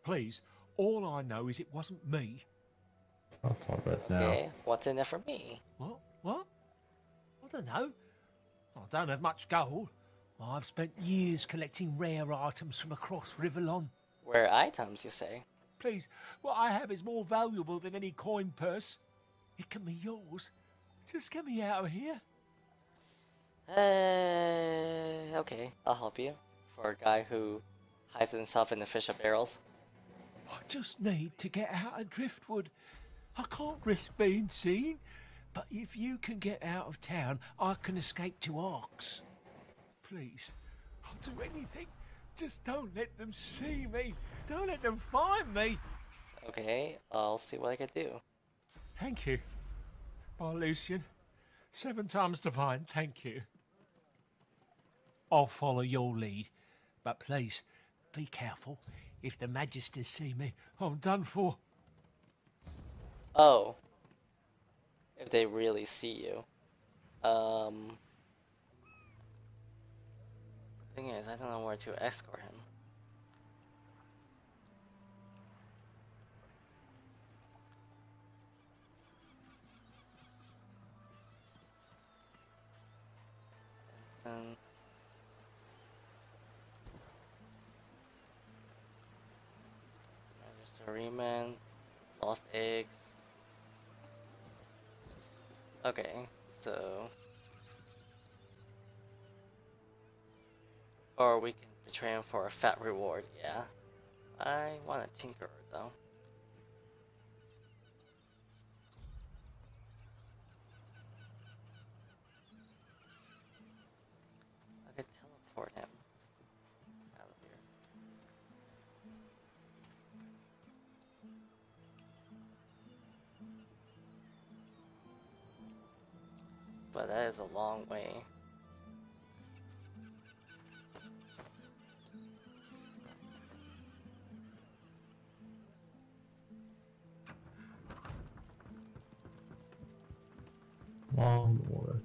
Please, all I know is it wasn't me. I'll talk about it now. Okay, what's in it for me? What? What? I don't know. I don't have much gold. I've spent years collecting rare items from across Riverlon. Rare items, you say? Please, what I have is more valuable than any coin purse. It can be yours. Just get me out of here. Okay, I'll help you. For a guy who hides himself in the fish of barrels. I just need to get out of Driftwood. I can't risk being seen. But if you can get out of town, I can escape to Arx. Please, I'll do anything. Just don't let them see me. Don't let them find me. Okay, I'll see what I can do. Thank you. By Lucian. 7 times divine, thank you. I'll follow your lead. But please, be careful. If the Magisters see me, I'm done for. Oh. If they really see you. Thing is, I don't know where to escort him. Vincent. Register Riemann. Lost eggs. Okay, so... Or we can betray him for a fat reward, yeah. I want a tinkerer, though. I could teleport him out of here. But that is a long way. Long way.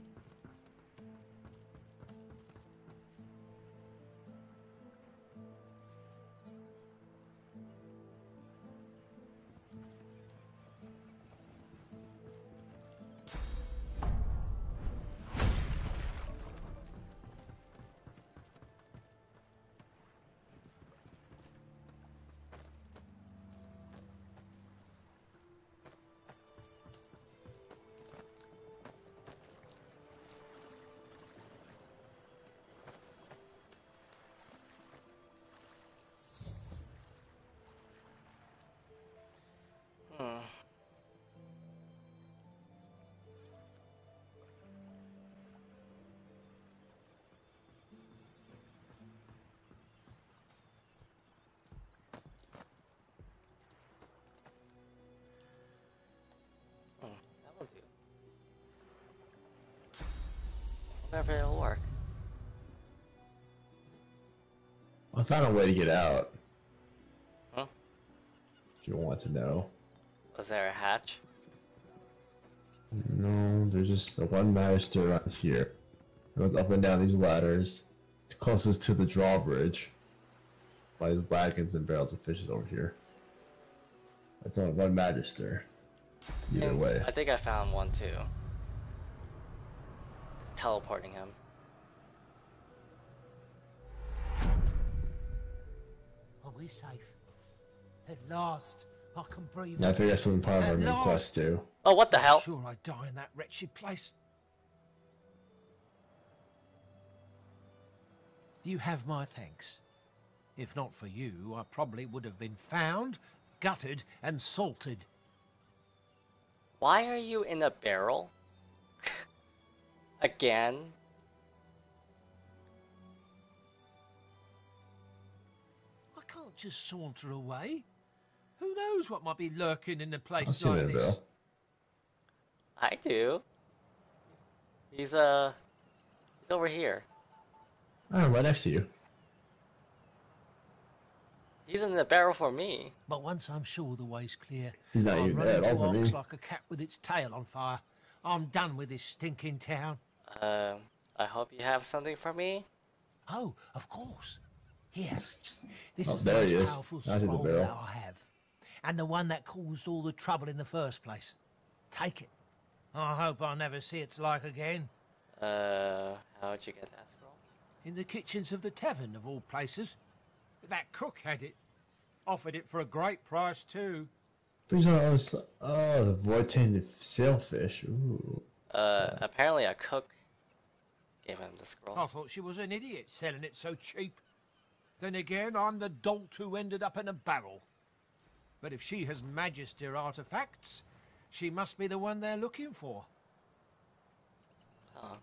wonder if it'll work. I found a way to get out. Huh? If you want to know. Was there a hatch? No, there's just the one magister right here. It goes up and down these ladders. It's closest to the drawbridge. By these wagons and barrels of fishes over here. That's only one magister. Either way. I think I found one too. It's teleporting him. Are we safe? At last, I can breathe. Yeah, I think that's something part of our main quest too. Oh, what the hell? Sure, I die in that wretched place. You have my thanks. If not for you, I probably would have been found, gutted, and salted. Why are you in a barrel? Again? I can't just saunter away. Who knows what might be lurking in a I'll place see like that, this? Bill. I do. He's over here. I'm right next to you. He's in the barrel for me. But once I'm sure the way's clear, He's not I'll even run there at into all for me. Ox like a cat with its tail on fire. I'm done with this stinking town. I hope you have something for me. Oh, of course. Here. This Oh, is the there he most is. powerful I see the scroll barrel. that I have. And the one that caused all the trouble in the first place. Take it. I hope I never see its like again. How'd you get that scroll? In the kitchens of the tavern, of all places. That cook had it. Offered it for a great price, too. Brings on the void tainted sailfish. Ooh. Apparently a cook gave him the scroll. I thought she was an idiot selling it so cheap. Then again, I'm the dolt who ended up in a barrel. But if she has Magister artifacts, she must be the one they're looking for. Huh.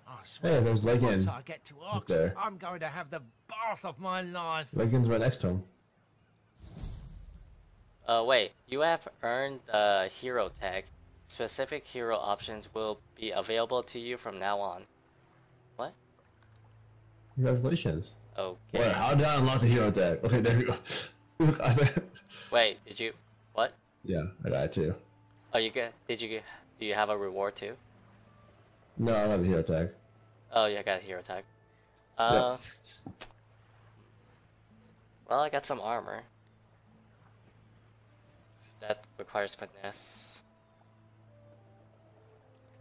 I swear, Hey, there's Legan. once I get to Right Ox, there. I'm going to have the bath of my life. Legan's right next to him. Wait, you have earned the hero tag. Specific hero options will be available to you from now on. What? Congratulations. Okay. Wait, how did I unlock the hero tag? Okay, there we go. Wait, did you... What? Yeah, I got it too. Oh, you get... Did you get... Do you have a reward too? No, I don't have the hero tag. Oh, yeah, I got a hero tag. Yeah. Well, I got some armor. That requires finesse.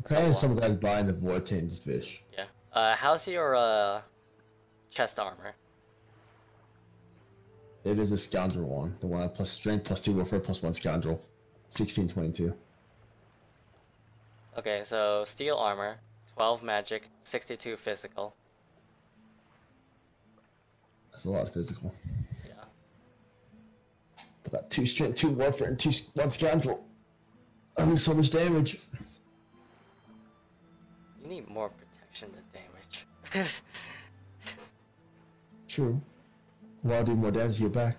Apparently some guy's buying the void tainted fish. Yeah. How's your, chest armor? It is a scoundrel one. The one plus strength, plus 2 warfare, plus 1 scoundrel. 1622. Okay, so steel armor, 12 magic, 62 physical. That's a lot of physical. Yeah. I got 2 strength, 2 warfare, and 1 scoundrel. I do so much damage. You need more protection than damage. True. Well, I'll do more damage to your back.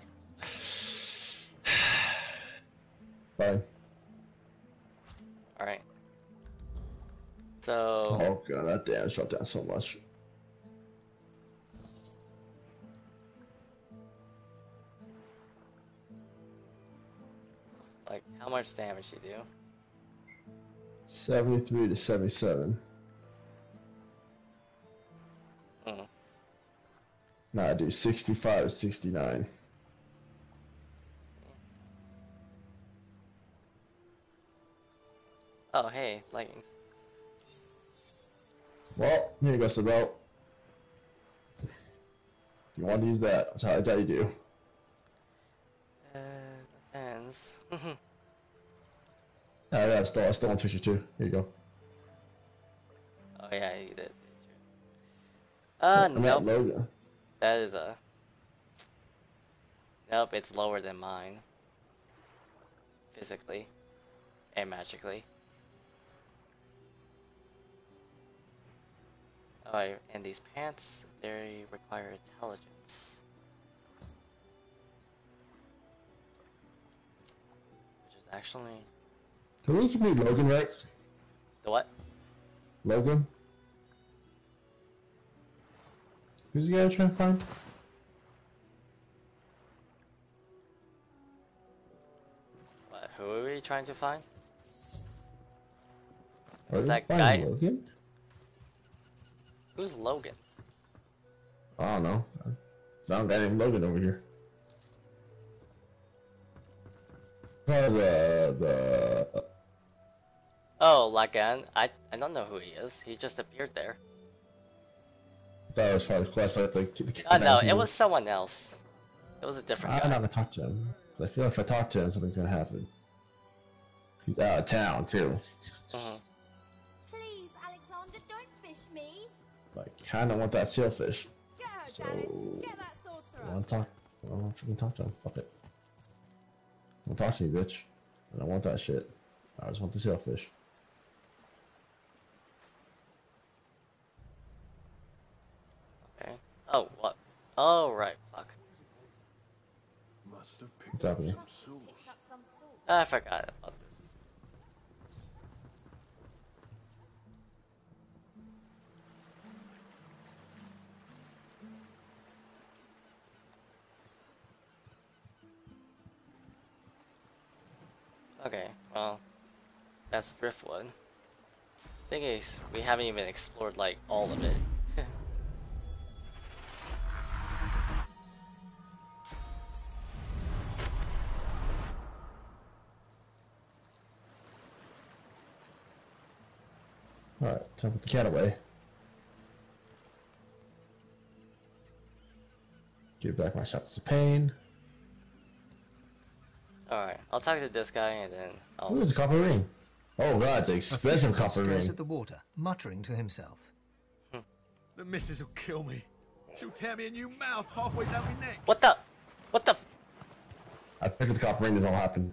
Fine. Alright. So... Oh god, that damage dropped down so much. Like, how much damage do you do? 73 to 77. Hmm. Nah, I do 65 to 69. Oh, hey, leggings. Well, here you go, Sabel. If you want to use that, that's how I tell you do. Depends. Yeah, I stole one picture too. Here you go. Oh yeah, you did. I'm Nope. at Logan. That is a... Nope, it's lower than mine. Physically. And magically. Oh, and these pants, they require intelligence. Which is actually... Can we just be Logan, right? The what? Logan? Who's the guy trying to find? What, who are we trying to find? Are Who's we that finding guy? Logan? Who's Logan? I don't know. I found a guy named Logan over here. The Oh, Lagan. I don't know who he is. He just appeared there. that was probably the quest. Like Oh no, it was someone else. It was a different I'm guy. not gonna talk to him. 'Cause I feel if I talk to him, something's gonna happen. He's out of town too. Please, Alexander, don't fish me. I kind of want that sailfish. Get her, So Dallas. Get that sorcerer. I want to talk. I want to freaking talk to him. Fuck it. Don't talk to me, bitch. I don't want that shit. I just want the sailfish. Okay. Oh, what? Oh, right. Fuck. Must have What's happening? I forgot about this. Okay, well, that's Driftwood. Thing is, we haven't even explored like all of it. Alright, time to put the cat away. Give back my shots of pain. Alright, I'll talk to this guy and then I'll... Ooh, it's a copper ring. Oh god, it's an expensive copper stares ring. at the water, muttering to himself. The missus will kill me. She'll tear me a new mouth halfway down my neck. What the? What the? I picked up the copper ring, this all happened.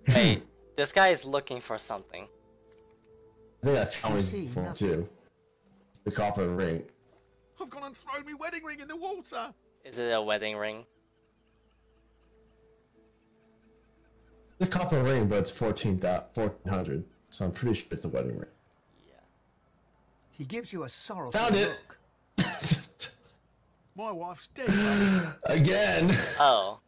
Wait, this guy is looking for something. I think that's always before too. It's the copper ring. I've gone and thrown my wedding ring in the water. Is it a wedding ring? The copper ring, but it's 1400, so I'm pretty sure it's a wedding ring. He gives you a sorrowful Found it! look. My wife's dead. Again! Oh.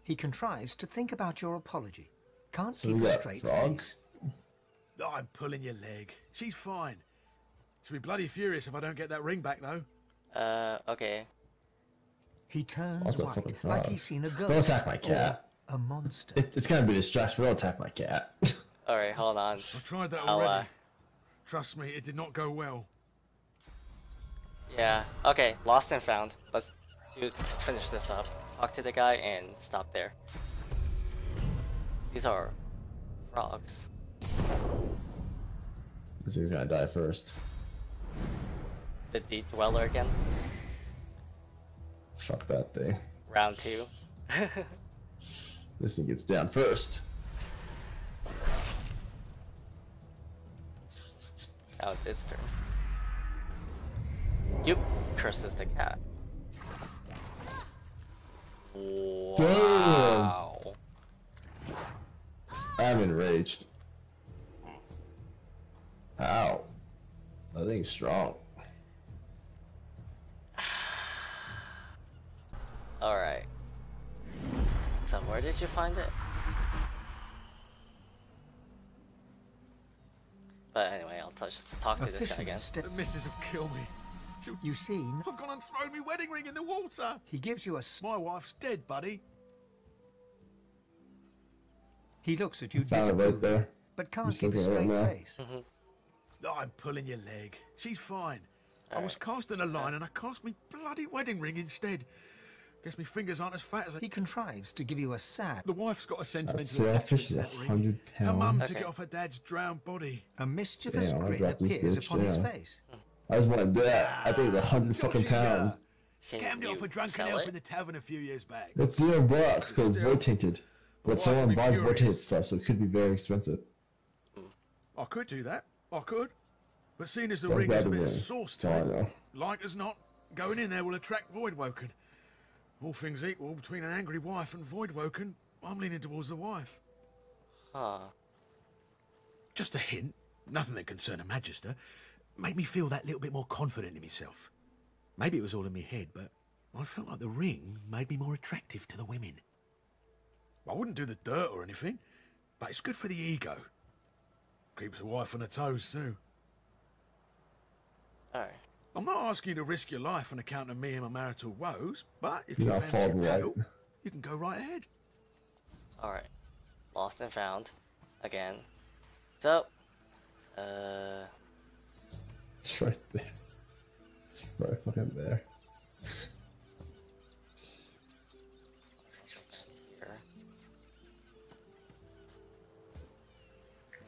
He contrives to think about your apology. Can't So keep we a got straight frogs. face. Oh, I'm pulling your leg. She's fine. She'll be bloody furious if I don't get that ring back, though. Okay. He turns What's a white, fucking like frog? he's seen a ghost. Don't attack my cat. Or a monster. It's gonna be a distraction, but don't attack my cat. Alright, hold on. I tried that I'll, already. Trust me, it did not go well. Yeah, okay, lost and found. Let's finish this up. Talk to the guy and stop there. These are frogs. This thing's gonna die first. The Deep Dweller again? Fuck that thing. Round 2. This thing gets down first. Now it's its turn. You curses the cat. Wow. I'm enraged. Ow. That thing's strong. Alright. So where did you find it? But anyway, I'll talk to this guy again. The missus will kill me. You see, I've gone and thrown my wedding ring in the water. he gives you a... My wife's dead, buddy. He looks at you Found it right disapprovingly, there. but can't He's keep a looking right straight now. face. Oh, I'm pulling your leg. She's fine. I was casting a line and I cast me bloody wedding ring instead. Guess my fingers aren't as fat as I... He contrives to give you a sad... The wife's got a sentimental Sailfish attachment is to that ring. 100 Her mum pounds. took it off her dad's drowned body. A mischievous Damn, I grin dropped this appears bitch, upon his yeah. face. I just wanted that. I think it's 100 fucking pounds. Scammed it off a drunken sell elf it? in the tavern a few years back. It's $0 because it's void tinted. But wife someone would be buys void furious. tinted stuff, so it could be very expensive. I could do that. I could. But seeing as the Don't ring grab has a the bit of ring. sauce That's all I to know. it, like as not, going in there will attract Voidwoken. All things equal, between an angry wife and Voidwoken, I'm leaning towards the wife. Huh. Just a hint, nothing that concerned Her Magister, made me feel that little bit more confident in myself. Maybe it was all in my head, but I felt like the ring made me more attractive to the women. I wouldn't do the dirt or anything, but it's good for the ego. Keeps the wife on her toes too. Alright. I'm not asking you to risk your life on account of me and my marital woes, but if You're you not fancy a falling battle, right. you can go right ahead. Alright. Lost and found. Again. So, It's right there. It's right fucking there. here.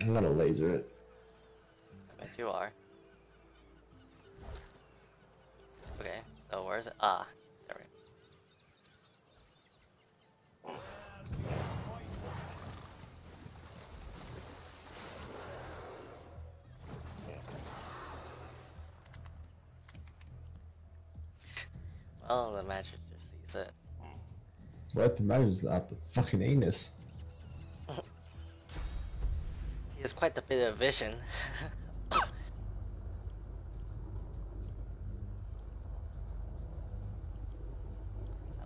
I'm gonna laser it. I bet you are. Okay, so where's it? Ah, there we go. Well, the magic just sees it. What the matter is out the fucking anus. He has quite a bit of vision. I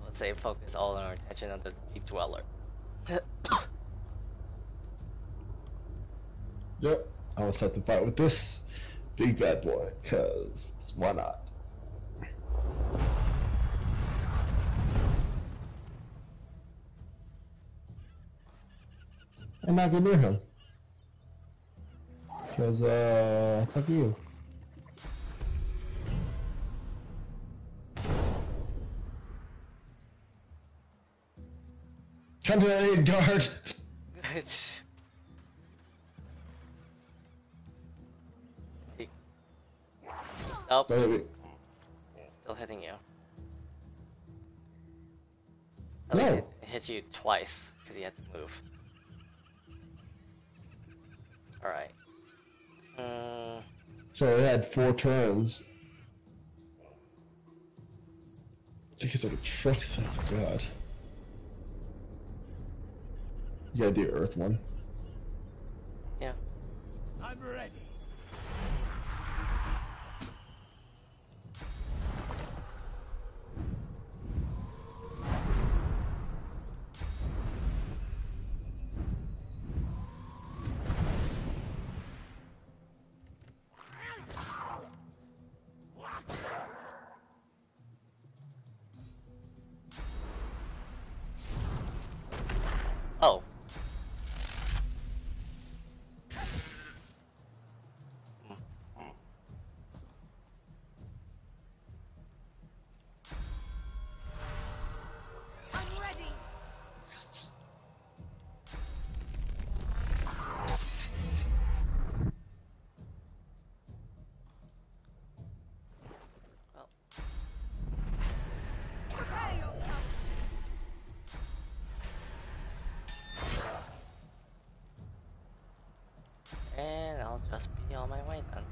would say focus all our attention on the Deep Dweller. Yep, I will start to fight with this big bad boy, cause why not? I'm not gonna near him. Cause fuck you. Come to the aid, guard! Oh, Baby. still hitting you. No. At least it hit you twice because you had to move. Alright. So it had 4 turns. I think it's like a truck thing, oh god. You gotta do Earth one. Yeah. I'm ready. Oh. I'm ready. Well. Prepare yourself. And I'll just be on my way then.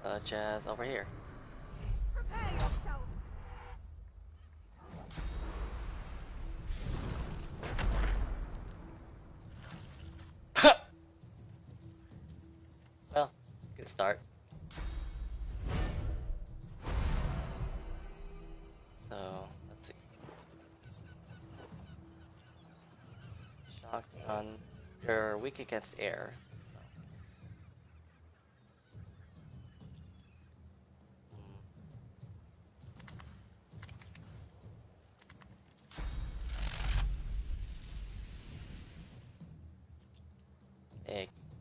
Such as over here. Prepare yourself. Well, good start. So, let's see. Shock stun. They're weak against air. So.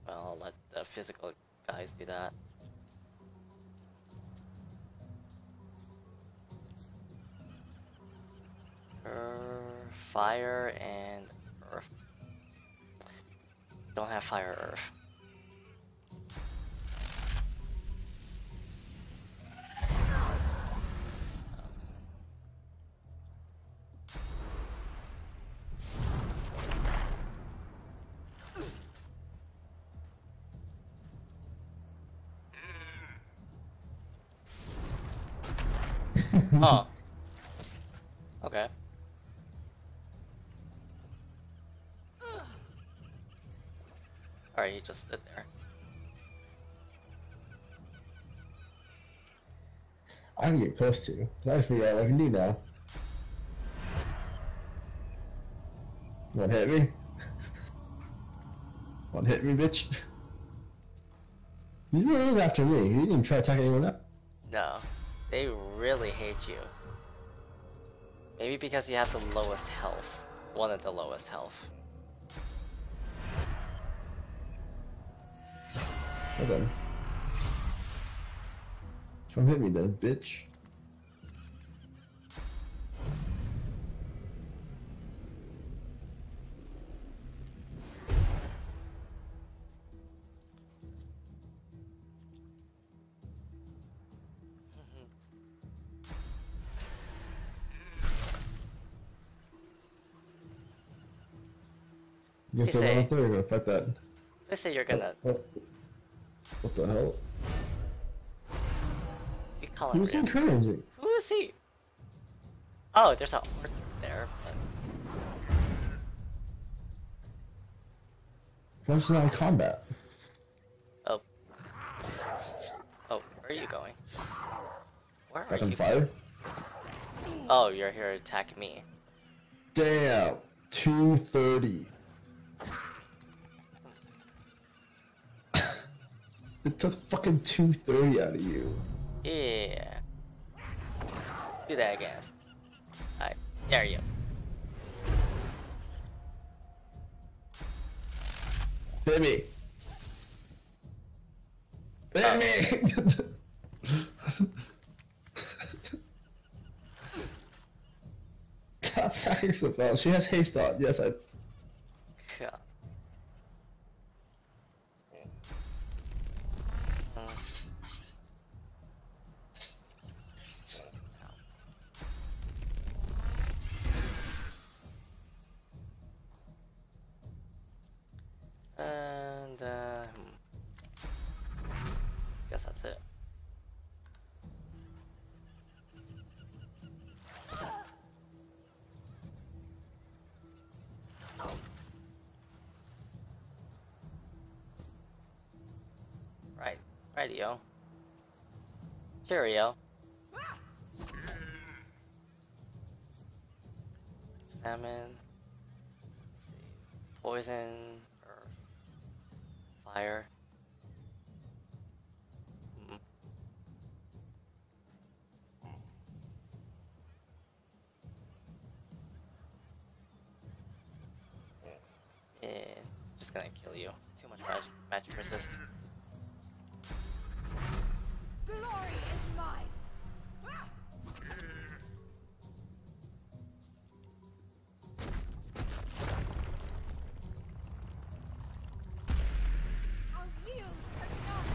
Well, I'll let the physical guys do that. Fire and earth. Don't have fire or earth. Oh. Okay. sorry, he just stood there. I can get close to. I figure out what I can do now. One hit me. One hit me, bitch. He really is after me. He didn't try to attack anyone else. No, they really hate you. Maybe because you have the lowest health. One of the lowest health. Well then. Come hit me then, bitch. You guess say- I thought you were gonna fight that. Let's say you're gonna. Oh. What the hell? You call him Who's real. encouraging? Who is he? Oh, there's a orc there, but Why is not in combat? oh, oh, where are you going? Where are Back on you? fire? Oh, you're here to attack me. Damn. 230. It took fucking 230 out of you. Yeah. Do that again. I dare you. Hit me. Hit me. Stop attacking so fast. She has haste on. Yes, I. Yeah. And guess that's it. Right, rightio. Cheerio. Salmon. Let's see. Poison or fire. Yeah, just gonna kill you. Too much magic resist. Glory is mine. I'll yield to none.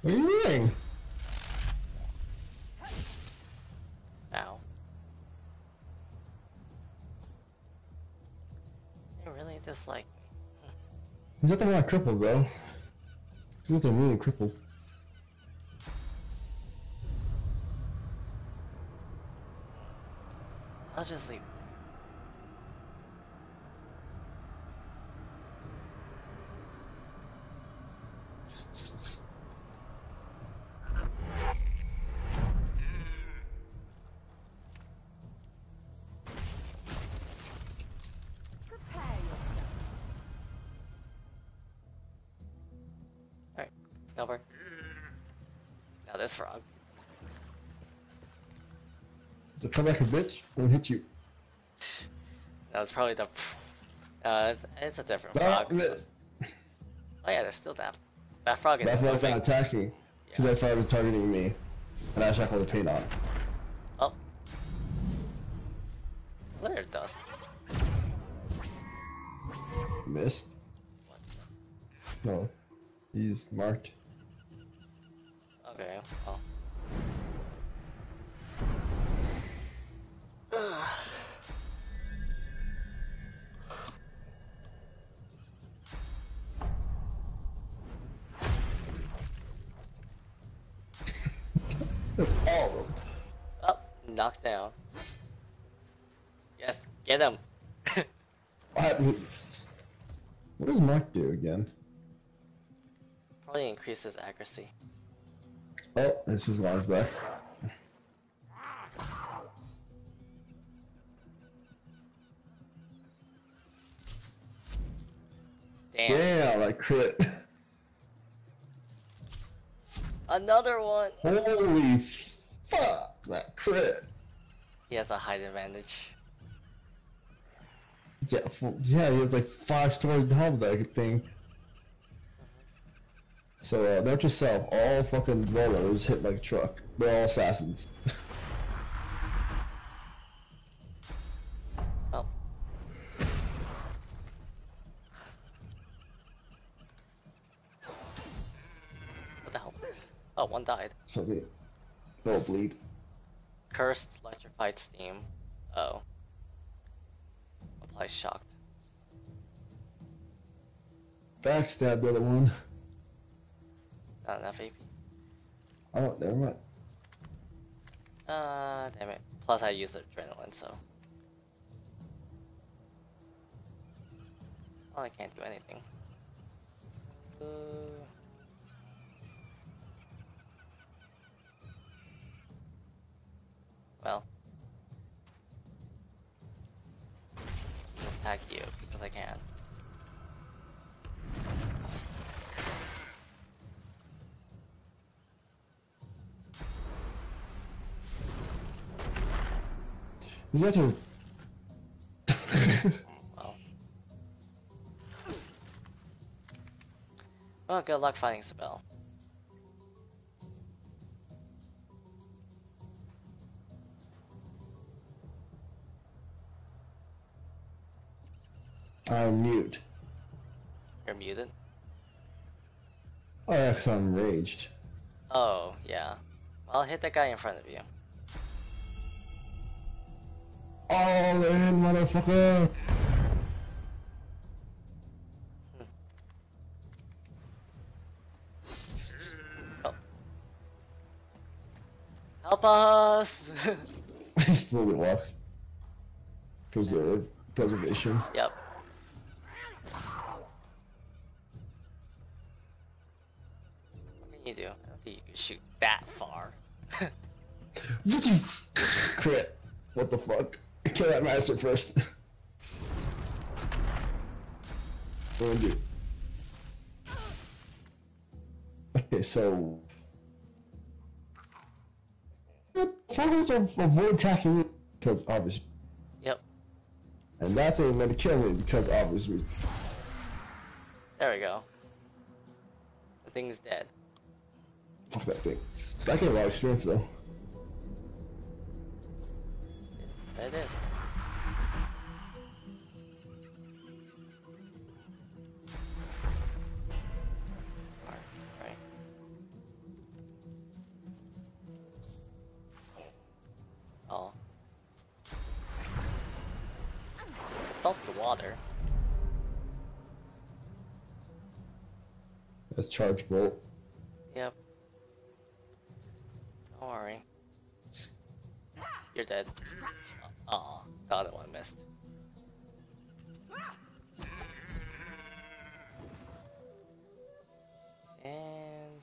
What are you doing? Ow. You really dislike me. He's not the one crippled, bro. He's just a really crippled. I'll just leave. Prepare yourself. Alright, over. Now this frog. So come back a bitch and hit you. That's probably the. It's a different No, frog. miss. Oh yeah, there's still that. That frog is. That frog's moving. not attacking. Because that frog was targeting me. And I shackled the paint on. Oh. Glitter dust. Missed. No. He's marked. Okay, well. That's all of them. Oh, knocked down. Yes, Get him. What does Mark do again? Probably increases accuracy. Oh, it's his line's back. Damn, I crit. Another one. Holy fuck, that crit. He has a height advantage. Yeah, he has like 5 stories down that thing. So, note yourself, all fucking dwellers hit like a truck. They're all assassins. Oh. What the hell? Oh, one died. Something. They'll bleed. Cursed electrified steam. Oh. Apply shocked. Backstab the other one. Not enough AP. Oh, never mind. Damn it. Plus I used adrenaline, so. Well, I can't do anything. Well. Attack you, because I can. Is that a... Well. Well, good luck finding Sibel. I'm mute. You're muted? Oh yeah, because I'm enraged. Oh, yeah. I'll hit that guy in front of you. All in, motherfucker! Oh. Help us! He slowly walks. Preservation. Yep. What can you do? I don't think you can shoot that far. Crit. What the fuck? Kill that master first. What do I do? Okay, so... Focus on avoid attacking me because obvious. Yep. And that thing meant to kill me because obvious reason. There we go. The thing's dead. Fuck that thing. That gave a lot of experience though. It is. Alright. Oh. Salt the water. That's charge bolt. Yep. Don't worry. You're dead. Aw, the other one missed. And...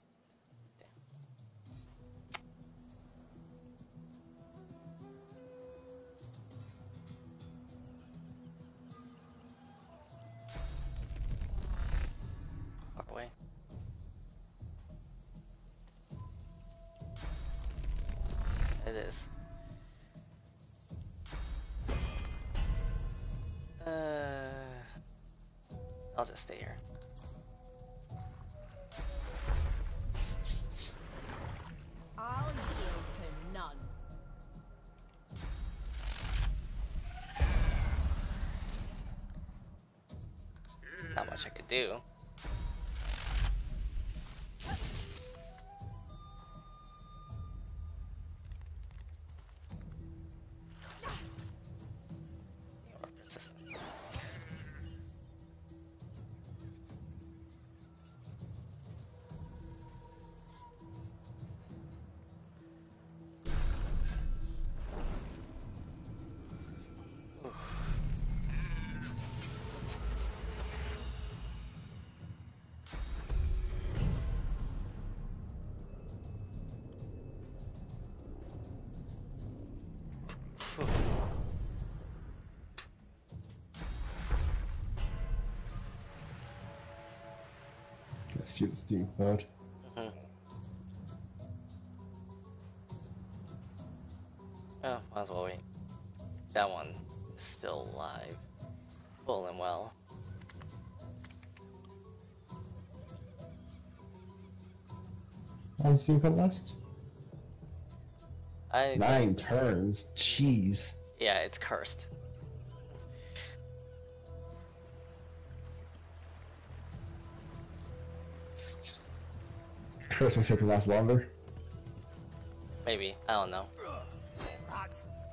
Far away. It is. I'll just stay here. I'll yield to none. Not much I could do. You're persistent. shoot the steam cloud. Mm-hmm. Oh, might as well wait. That one is still alive. Full and well. How long does steam cloud last? 9 guess, turns. Jeez. yeah, it's cursed. Curse myself to last longer. Maybe. I don't know.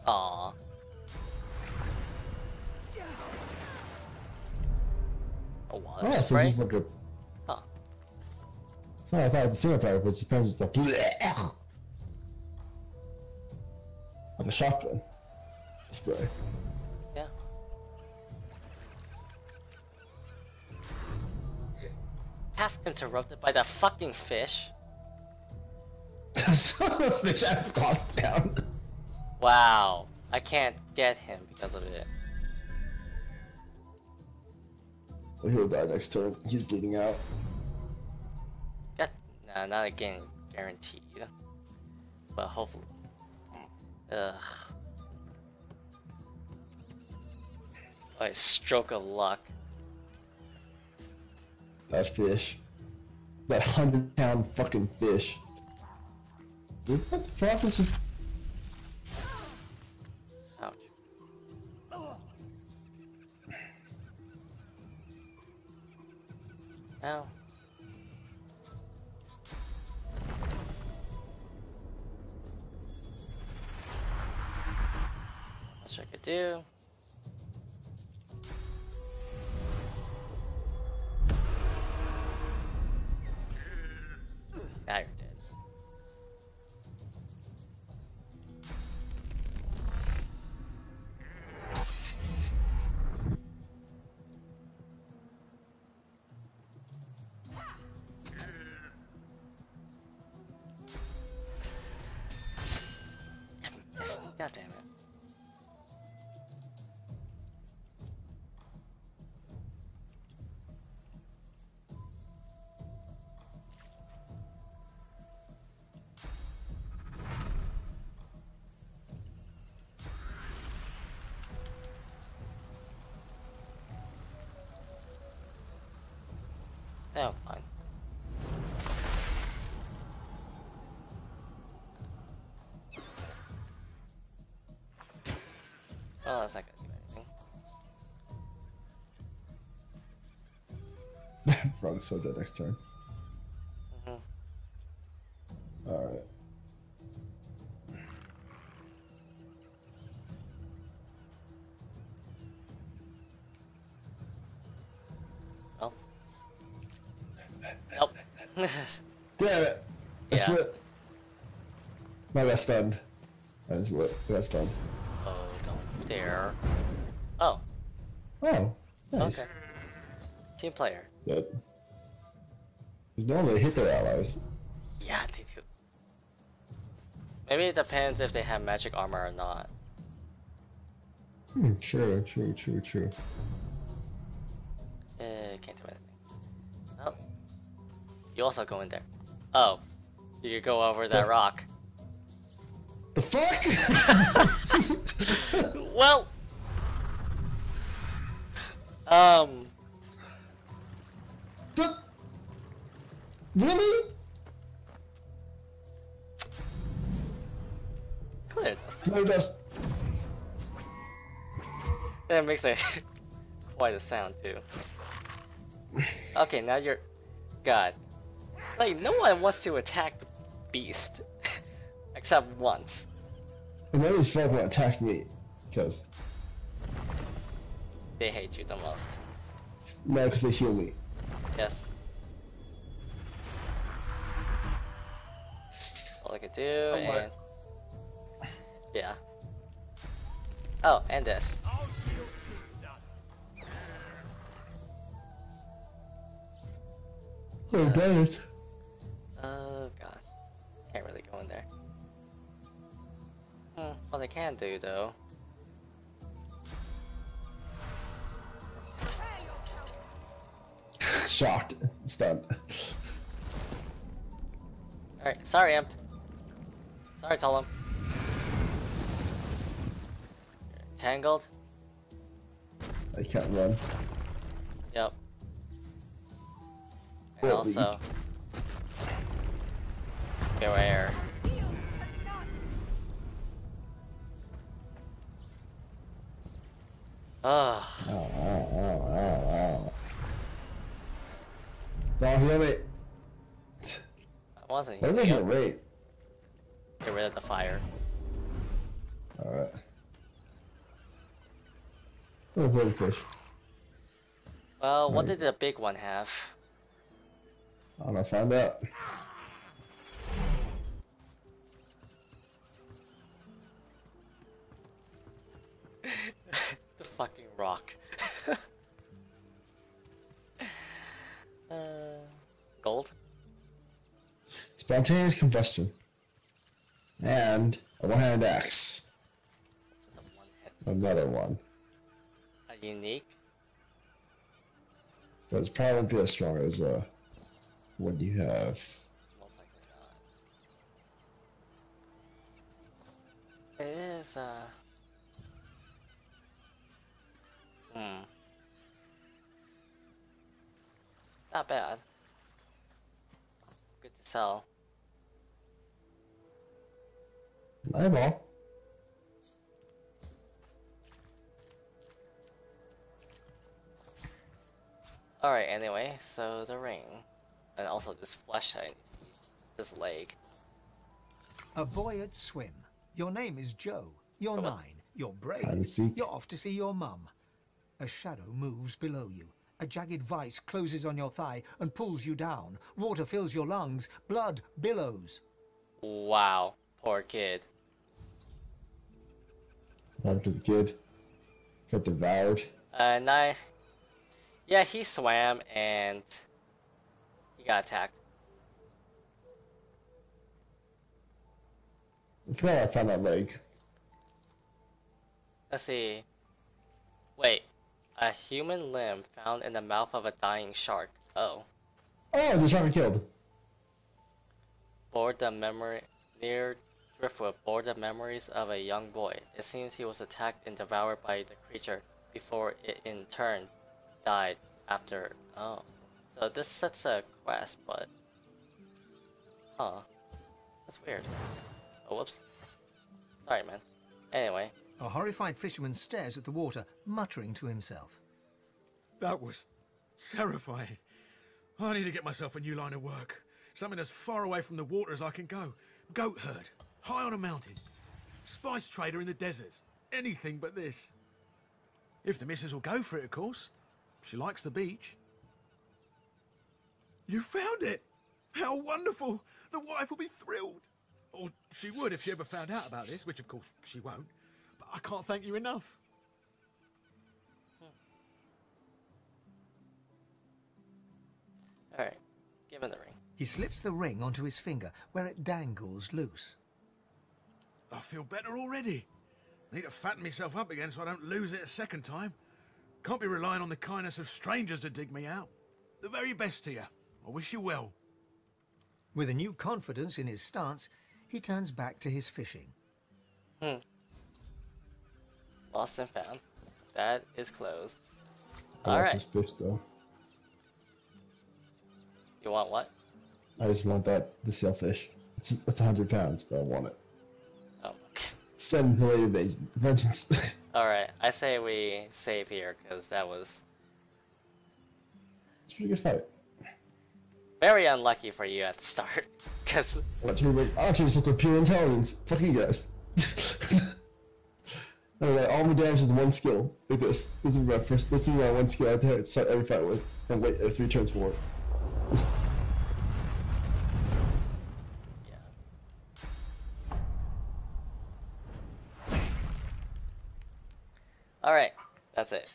Aww. Oh, wow. Oh, so it's just like a. Huh. So I thought it was a single attack, but it depends. It's like. Bleh, like a shotgun spray. Yeah. Half interrupted by that fucking fish. Son of a fish, I've gone down. Wow. I can't get him because of it. Well, he'll die next turn. He's bleeding out. Nah, not again, guaranteed. But hopefully. Ugh. Like stroke of luck. That fish. That 100-pound fucking fish. What the fuck is just... Ouch. Well. Much I could do. Now you're dead. God damn it. Oh, fine. Well, that's not gonna do anything. Frog's so dead next turn. Alright. Well. Nope. Damn it! I slipped. I got stunned. I got stunned. Oh, don't you dare. Oh. Oh, nice. Okay. Team player. Dead. Normally they hit their allies. Yeah, they do. Maybe it depends if they have magic armor or not. True. Can't do anything. Oh. You also go in there. Oh. You could go over that rock. The fuck? Well. Really? Clear dust. Clear dust. That makes a quite a sound too. Okay, now you're... God. Like, no one wants to attack the beast. Except once. And then these folk won't attack me. Because... They hate you the most. No, because they heal me. Yes. All I could do, and... Yeah. Oh, and this. Oh, damn it. Oh, God. Can't really go in there. What I can do, though... Shocked. Stunned. Alright, sorry, Imp. Sorry, Tollum. Tangled? I can't run. Yep. And also... beware. Ugh. Oh. Don't heal me. I wasn't Maybe healing I up. can wait. Get rid of the fire. Alright. Oh, very fish. Well, what did the big one have? I'm gonna find out. The fucking rock. Gold? Spontaneous combustion. And a one-handed axe. Another one. A unique? But it's probably won't be as strong as what you have. Most likely not. It is not bad. Good to sell. Eyeball. Alright, anyway, so the ring. And also this flesh I need to use. This leg. A boy at swim. Your name is Joe. You're 9. You're brave. and seek. You're off to see your mum. A shadow moves below you. A jagged vice closes on your thigh and pulls you down. Water fills your lungs. Blood billows. Wow, poor kid. What happened to the kid? Got devoured. Yeah, he swam and he got attacked. I forgot I found that leg. Let's see. Wait. A human limb found in the mouth of a dying shark. Oh. Oh, it's a shark we killed. Bored the memory near Driftwood bore the memories of a young boy. It seems he was attacked and devoured by the creature before it in turn died after. Oh. So this sets a quest, but huh. That's weird. Oh, whoops. Sorry, man. Anyway. A horrified fisherman stares at the water, muttering to himself. That was terrifying. I need to get myself a new line of work. Something as far away from the water as I can go. Goat herd, high on a mountain. Spice trader in the deserts. Anything but this. If the missus will go for it, of course. She likes the beach. You found it! How wonderful! The wife will be thrilled. Or she would if she ever found out about this, which of course she won't. But I can't thank you enough. Alright, give him the ring. He slips the ring onto his finger, where it dangles loose. I feel better already. Need to fatten myself up again so I don't lose it a second time. Can't be relying on the kindness of strangers to dig me out. The very best to you. I wish you well. With a new confidence in his stance, he turns back to his fishing. Lost and found. That is closed. I want Alright. this fish though. You want what? I just want the sailfish. It's 100 pounds, but I want it. Oh. Send to late vengeance. Alright, I say we save here, because that was It's a pretty good fight. very unlucky for you at the start. Because I'll treat this with pure intelligence. Fuck you guys. Anyway, all the damage is one skill. Like this. This is my first. This is my one skill I have to start every fight with, and wait 3 turns for it. Alright, that's it.